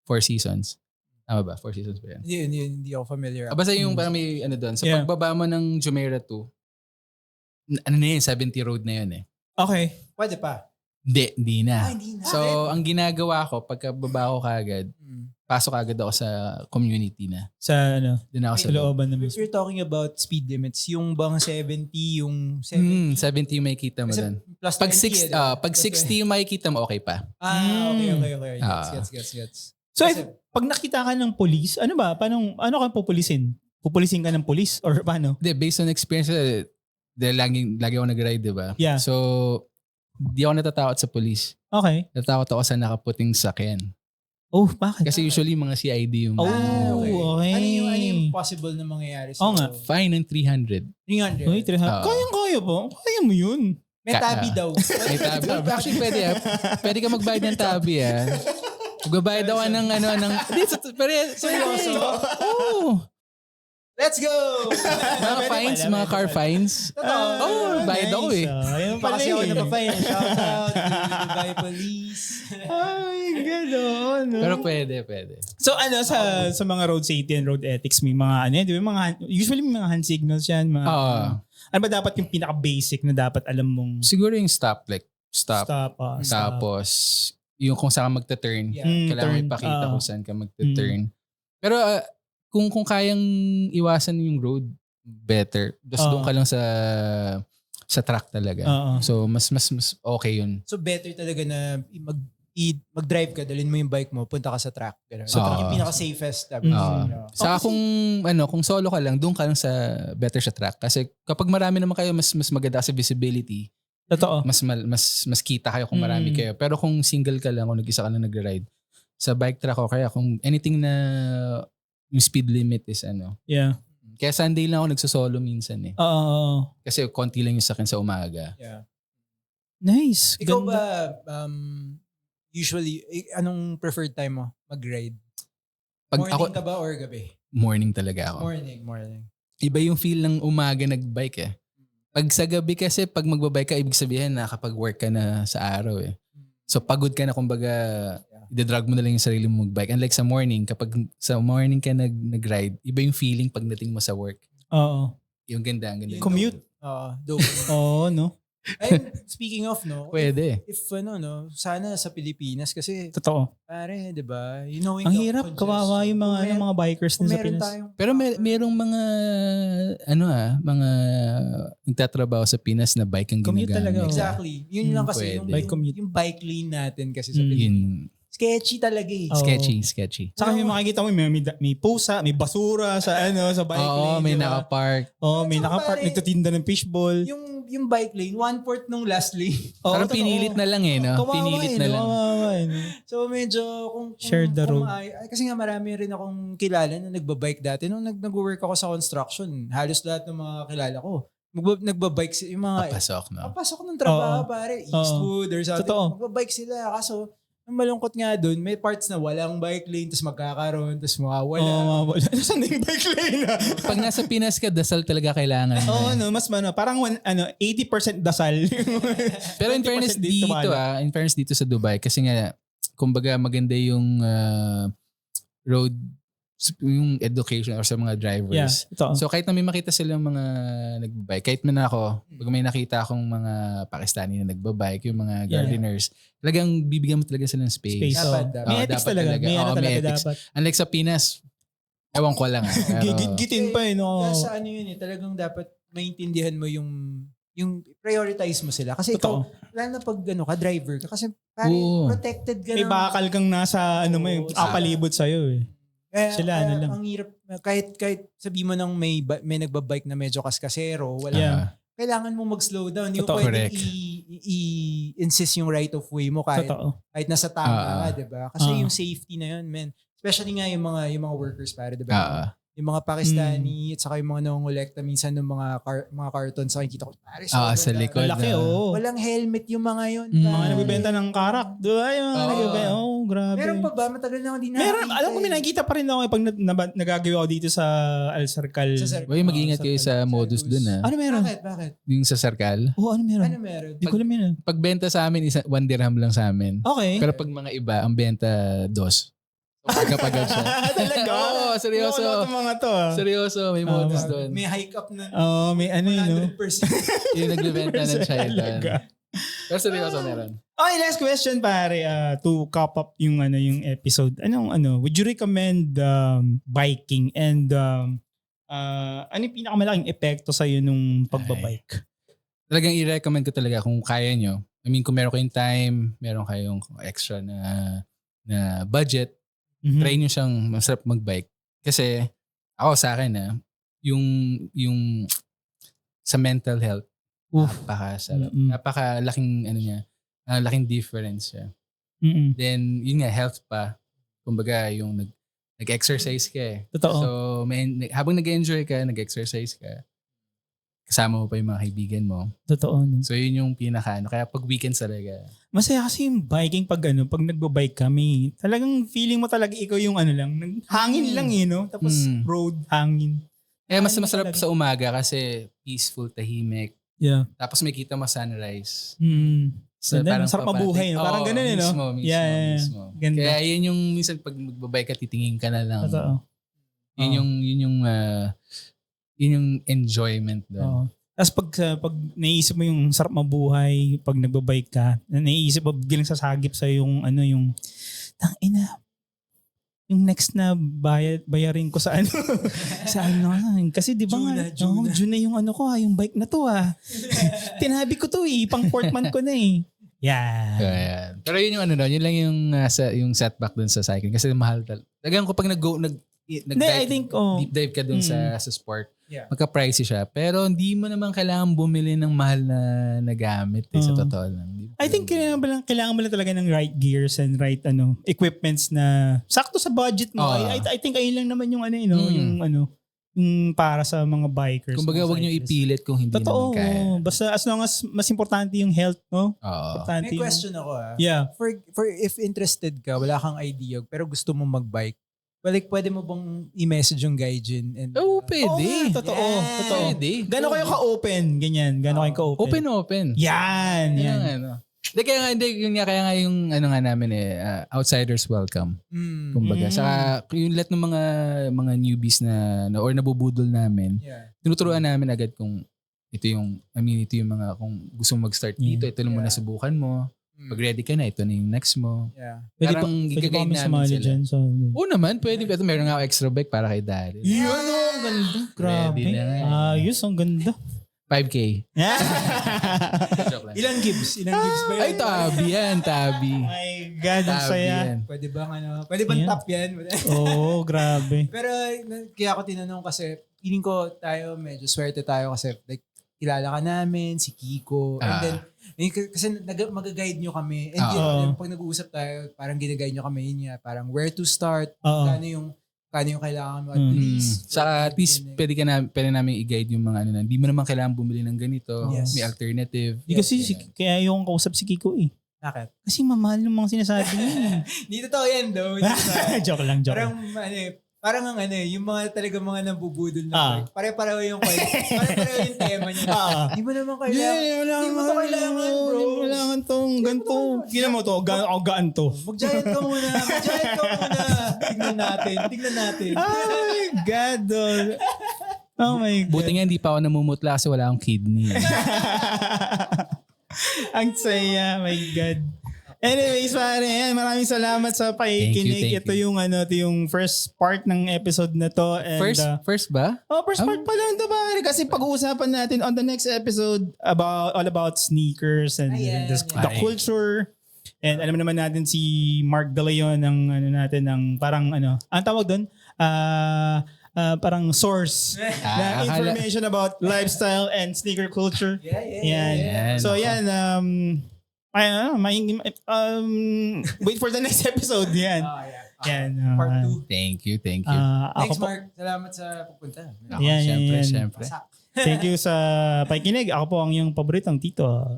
Speaker 2: Four Seasons. Tama ba? Four Seasons ba yan?
Speaker 1: Hindi ako familiar.
Speaker 2: Basta yung parang may doon. So pagbaba mo ng Jumeirah 2, 70 road na yun eh.
Speaker 3: Okay.
Speaker 1: Pwede pa.
Speaker 2: Hindi na.
Speaker 1: Hindi na.
Speaker 2: So, ang ginagawa ko, pagkababa ko kagad, pasok agad ako sa community na.
Speaker 3: Sa
Speaker 2: Doon ako sa
Speaker 3: looban na
Speaker 1: If you're talking about speed limits, yung bang 70, yung 70.
Speaker 2: 70 yung makikita mo doon.
Speaker 1: Plus
Speaker 2: Pag
Speaker 1: 20,
Speaker 2: 60 yung makikita mo, okay pa.
Speaker 1: Okay. Gets.
Speaker 3: So, pag nakita ka ng police, ano ba? Ano ka pupulisin? Pupulisin ka ng police or paano?
Speaker 2: Based on experience, dahil lagi ako nag-ride, diba?
Speaker 3: Yeah.
Speaker 2: So, di ako natatakot sa police.
Speaker 3: Okay.
Speaker 2: Natatakot ako sa nakaputing sakyan.
Speaker 3: Oh, bakit?
Speaker 2: Kasi usually mga CID yung...
Speaker 3: okay.
Speaker 1: Ano yung possible na mangyayari?
Speaker 3: Oo nga.
Speaker 2: Fine ng 300.
Speaker 1: 300.
Speaker 3: Uy, 300. Kayang-kaya po. Kaya mo yun.
Speaker 1: May tabi daw.
Speaker 2: May tabi. Actually, pwede Pwede ka magbayad ng tabi Magbabayad ako ng
Speaker 1: Seryoso?
Speaker 2: Oo.
Speaker 1: Let's go!
Speaker 2: Mga fines, mga car fines. Bayad ako eh.
Speaker 3: Ayun
Speaker 1: Pa
Speaker 3: pala
Speaker 1: kasi ako
Speaker 3: eh.
Speaker 1: napapay. Shout out to Dubai Police.
Speaker 3: Ay, gano'n.
Speaker 2: Pero pwede.
Speaker 3: So sa mga road safety and road ethics, may mga di ba usually may mga hand signals yan. Ano ba dapat yung pinaka-basic na dapat alam mong
Speaker 2: Siguro yung stop. Stop. Tapos, yung kung saan ka magta-turn. Kailangan
Speaker 3: turn,
Speaker 2: ipakita kung saan ka magta-turn. Pero kung kayang iwasan yung road, better. Just doon ka lang sa track talaga. So, mas okay yun.
Speaker 1: So, better talaga na mag-drive ka, dalhin mo yung bike mo, punta ka sa track. So, yung pinaka-safest.
Speaker 2: Saka kung solo ka lang, doon ka lang sa better sa track. Kasi kapag marami naman kayo, mas maganda sa visibility.
Speaker 3: Totoo.
Speaker 2: Mas kita kayo kung marami kayo. Pero kung single ka lang, kung nag-isa ka lang nag-ride, sa bike track o kaya kung anything na yung speed limit is
Speaker 3: Yeah.
Speaker 2: Kaya Sunday lang ako nagsosolo minsan eh. Kasi konti lang yung sakin sa umaga.
Speaker 1: Yeah.
Speaker 3: Nice.
Speaker 1: Ikaw ba, usually, anong preferred time mo mag-ride? Morning ka ba or gabi?
Speaker 2: Morning talaga ako.
Speaker 1: Morning.
Speaker 2: Iba yung feel ng umaga nag-bike Pag sa gabi kasi, pag magbabike ka, ibig sabihin nakapag-work ka na sa araw . So pagod ka na kumbaga, i-drag mo na lang yung sarili mo mag-bike. Unlike sa morning, kapag sa morning ka nag-ride, iba yung feeling pagdating mo sa work.
Speaker 3: Oo.
Speaker 2: Yung ganda, ang ganda.
Speaker 3: Commute.
Speaker 1: Dope.
Speaker 3: Oo, no?
Speaker 1: And speaking of, no?
Speaker 2: Pwede.
Speaker 1: If sana sa Pilipinas kasi,
Speaker 3: Totoo.
Speaker 1: pare, di ba? You know,
Speaker 3: Ang hirap, kawawa yung mga bikers din sa Pinas.
Speaker 2: Pero merong mga nagtatrabaho sa Pinas na bike ang
Speaker 3: Commute
Speaker 2: ginagamit.
Speaker 3: talaga, oh.
Speaker 1: Exactly. Yun lang kasi,
Speaker 2: Pwede.
Speaker 3: Bike commute.
Speaker 1: yung bike lane natin kasi sa
Speaker 2: Yun,
Speaker 1: Pilipinas. Sketchy talaga eh.
Speaker 3: Oh.
Speaker 2: sketchy.
Speaker 3: Saka may makikita mo, may pusa, may basura sa sa bike lane.
Speaker 2: Oo, may
Speaker 3: di ba?
Speaker 2: nakapark.
Speaker 3: Oo, may
Speaker 1: Saka
Speaker 3: nakapark,
Speaker 1: pare,
Speaker 3: nagtitinda ng fishball.
Speaker 1: Yung bike lane, 1/4 nung last lane.
Speaker 3: Oo,
Speaker 2: Parang
Speaker 3: totoo.
Speaker 2: pinilit na lang eh, no?
Speaker 3: Kawawa
Speaker 2: Pinilit na lang.
Speaker 3: Kawawa eh, no?
Speaker 1: So medyo
Speaker 3: Share the road.
Speaker 1: kasi nga marami rin akong kilala na nagbabike dati. Nung nag-work ako sa construction, halos lahat ng mga kilala ko, nagbabike yung mga
Speaker 2: Papasok, no?
Speaker 1: papasok ng trabaho,
Speaker 3: Oo.
Speaker 1: pare. Eastwood or something.
Speaker 3: Totoo.
Speaker 1: Magbabike sila. Kaso, ang malungkot nga doon, may parts na walang bike lane, tapos magkakaroon, tapos mawawala.
Speaker 3: Oo, wala. Nasaan na yung bike lane?
Speaker 2: Pag nasa Pinas ka, dasal talaga kailangan.
Speaker 3: Oo, mas parang 80% dasal.
Speaker 2: Pero in
Speaker 3: 20%
Speaker 2: fairness dito,
Speaker 3: wala.
Speaker 2: in fairness dito sa Dubai, kasi nga, kumbaga maganda yung road, yung education or sa mga drivers.
Speaker 3: Yeah, ito.
Speaker 2: So kahit na may makita silang mga nagbabike, kahit man ako, pag may nakita akong mga Pakistani na nagbabike, yung mga gardeners, talagang bibigyan mo talaga sila ng space.
Speaker 1: Dapat.
Speaker 3: May ethics
Speaker 2: dapat
Speaker 3: talaga. May
Speaker 2: Oo,
Speaker 3: talaga
Speaker 2: ethics.
Speaker 3: dapat.
Speaker 2: Unlike sa Pinas, ewan ko lang. Pero,
Speaker 3: Gitin pa eh, no?
Speaker 1: Nasa yun eh, talagang dapat maintindihan mo yung prioritize mo sila. Kasi
Speaker 3: Totoo.
Speaker 1: ikaw, lalo na pag ka, driver ka, kasi parang
Speaker 2: Oo.
Speaker 1: protected ka
Speaker 3: May bakal kang nasa apalibot sa'yo eh. Sila, lang.
Speaker 1: Ang hirap, kahit sabi mo nang may nagbabike na medyo kaskasero, wala.
Speaker 3: Yeah.
Speaker 1: Kailangan mo mag-slow down. Hindi mo
Speaker 3: Totoo.
Speaker 1: pwedeng
Speaker 2: Correct.
Speaker 1: i-insist yung right of way mo kahit nasa tama ka, di ba? Kasi yung safety na yun, man. Especially nga yung mga workers, pare, di ba? Yung mga Pakistani at saka yung mga nangongolekta minsan ng mga cartons sa kita ko. Pare,
Speaker 2: sa likod.
Speaker 3: Laki, oo.
Speaker 1: Walang helmet yung mga yun.
Speaker 3: Mga nagbibenta ng karak. Diba? Yung mga nagbibenta. Oh, grabe.
Speaker 1: Meron pa ba? Matagal na ako din
Speaker 3: Meron. Alam ko, may nakikita pa rin ako pag nagagawa ako dito sa Al Sarkal.
Speaker 2: Uy, mag-ingat kayo sa modus dun ah.
Speaker 3: Ano meron?
Speaker 1: Bakit?
Speaker 2: Yung sa Sarkal.
Speaker 3: Oh, ano meron?
Speaker 1: Ano meron?
Speaker 3: Hindi ko alam yun.
Speaker 2: Pagbenta sa amin, 1 dirham lang sa amin.
Speaker 3: Okay.
Speaker 2: Pero pag mga iba, ang benta 2. Pagkapagod siya.
Speaker 3: Talaga?
Speaker 2: Oo, seryoso.
Speaker 3: Ano itong mga to
Speaker 2: Seryoso, may modus doon.
Speaker 1: May hike up na
Speaker 3: may ano yun.
Speaker 1: 100%.
Speaker 2: Yung nagbibenta ng chai doon.
Speaker 3: Talaga.
Speaker 2: Pero seryoso meron.
Speaker 3: Okay, last question pare. To cap up yung episode. Would you recommend biking and ano yung pinakamalaking epekto sa'yo nung pagbabike?
Speaker 2: Talagang i-recommend ko talaga kung kaya nyo. I mean, kung meron kayong time, meron kayong extra na budget, try nyo siyang masarap mag-bike. Kasi ako sa akin yung sa mental health, napakasarap. Napakalaking laking difference siya. Then yun nga, health pa. Kumbaga yung nag-exercise ka eh.
Speaker 3: Totoo.
Speaker 2: So habang nag-enjoy ka, nag-exercise ka, kasama mo pa yung mga kaibigan mo.
Speaker 3: Totoo. No?
Speaker 2: So yun yung pinaka kaya pag weekends talaga.
Speaker 3: Masaya kasi yung biking pag nagbabike kami, talagang feeling mo talaga ikaw yung hangin lang no? Tapos road, hangin.
Speaker 2: Mas masarap sa umaga kasi peaceful, tahimik.
Speaker 3: Yeah.
Speaker 2: Tapos may kita mo sunrise.
Speaker 3: So, masarap mabuhay. No? Parang ganun no?
Speaker 2: Mismo.
Speaker 3: Ganda.
Speaker 2: Kaya yun yung minsan pag magbabike ka, titingin ka na lang.
Speaker 3: Totoo.
Speaker 2: Yun yung enjoyment doon.
Speaker 3: Tapos pag naisip mo yung sarap mabuhay, pag nagbabike ka, naisip mo biglang sasagip sa yung tangina, yung next na bayarin ko sa kasi di ba June na yung yung bike na to tinabi ko to pang 4th month ko na Yeah.
Speaker 2: Pero yun yung yun lang yung setback dun sa cycling kasi mahal talaga. Talagang kapag deep dive ka dun sa sport, magka-pricey siya. Pero hindi mo naman kailangan bumili ng mahal na gamit sa totoo lang.
Speaker 3: I think kailangan mo lang talaga ng right gears and right equipments na sakto sa budget mo. I think ayun lang naman yung yung para sa mga bikers.
Speaker 2: Kumbaga wag niyo ipilit kung hindi naman kaya.
Speaker 3: Basta as long as mas importante yung health, no?
Speaker 1: May question ako
Speaker 3: Yeah.
Speaker 1: For if interested ka, wala kang idea, pero gusto mo mag-bike, pwede mo bang i-message yung Gaijin?
Speaker 2: Pwede.
Speaker 3: Totoo.
Speaker 2: Pwede.
Speaker 3: Gano'n kayo ka-open? Ganyan. Gano'n kayo ka-open?
Speaker 2: Open.
Speaker 3: Yan.
Speaker 2: Kaya nga yung ano nga namin outsiders welcome. Kumbaga, saka yung lahat ng mga newbies na or nabubudol namin, tinuturuan namin agad kung ito yung mga kung gusto mong mag-start dito, ito lang muna subukan mo. Pag ready ka na, ito na yung next mo.
Speaker 3: Pwede
Speaker 2: Parang
Speaker 3: pa kami
Speaker 2: namin
Speaker 3: sumali
Speaker 2: sila.
Speaker 3: dyan. So,
Speaker 2: Oo naman, pwede. Ito meron nga ako extra bike para kay Daryl.
Speaker 3: yun ang ganda. Grabe.
Speaker 2: Ready na nga.
Speaker 3: Ayos, ang ganda.
Speaker 2: 5K.
Speaker 1: Ilang gives ba yun?
Speaker 2: Ay, tabi.
Speaker 3: My God, ang saya.
Speaker 2: Yan.
Speaker 1: Pwede bang
Speaker 3: Yan.
Speaker 1: top yan?
Speaker 3: Oo, grabe.
Speaker 1: Pero kaya ako tinanong kasi feeling ko tayo medyo swerte tayo kasi like kilala ka namin, si Kiko. And then, kasi mag-guide nyo kami. And yun, pag nag-uusap tayo, parang gina-guide nyo kami. Yun nga, parang where to start, kano yung kailangan mo at least.
Speaker 2: Saka at least pwede namin i-guide yung mga ano na, hindi mo naman kailangan bumili ng ganito.
Speaker 1: Yes.
Speaker 2: May alternative.
Speaker 3: Di kasi kaya yung kausap si Kiko eh.
Speaker 1: Bakit?
Speaker 3: Kasi mamahal yung mga sinasabi niya.
Speaker 1: Hindi totoo yan though.
Speaker 3: Joke lang.
Speaker 1: Parang yung mga talaga mga nambubudol na pare-pareho yung pare-pareho yung tema niya. Hindi mo naman kailangan. Hindi mo to kailangan, bro.
Speaker 3: Hindi mo kailangan tong ganito. Tignan mo to, gaan to.
Speaker 1: Mag-giant ka muna. Tignan natin.
Speaker 3: Oh my God, dol. Oh my God.
Speaker 2: Buti nga hindi pa ako namumutla kasi wala akong kidney.
Speaker 3: Ang saya, my God. Anyways, pare, yan, maraming salamat sa pakikinig.
Speaker 2: Thank
Speaker 3: Ito
Speaker 2: you.
Speaker 3: yung first part ng episode na to. And,
Speaker 2: First ba?
Speaker 3: first part pa lang ito, pare. Kasi pag-uusapan natin on the next episode all about sneakers and the culture. And alam naman natin si Mark De Leon ng parang ang tawag doon, parang source na information about lifestyle and sneaker culture. Yan. So yan, wait for the next episode. Yan. Yan.
Speaker 1: Part 2.
Speaker 2: Thank you.
Speaker 1: Thanks,
Speaker 3: Ako po,
Speaker 1: Mark. Salamat sa pagpunta.
Speaker 3: Yan.
Speaker 2: Siyempre.
Speaker 3: Thank you sa pakikinig. Ako po ang iyong paboritong Tito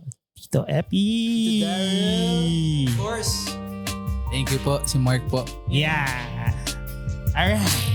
Speaker 3: Epi.
Speaker 1: Tito Daryl. Of course.
Speaker 2: Thank you po, si Mark po.
Speaker 3: Yeah. Alright.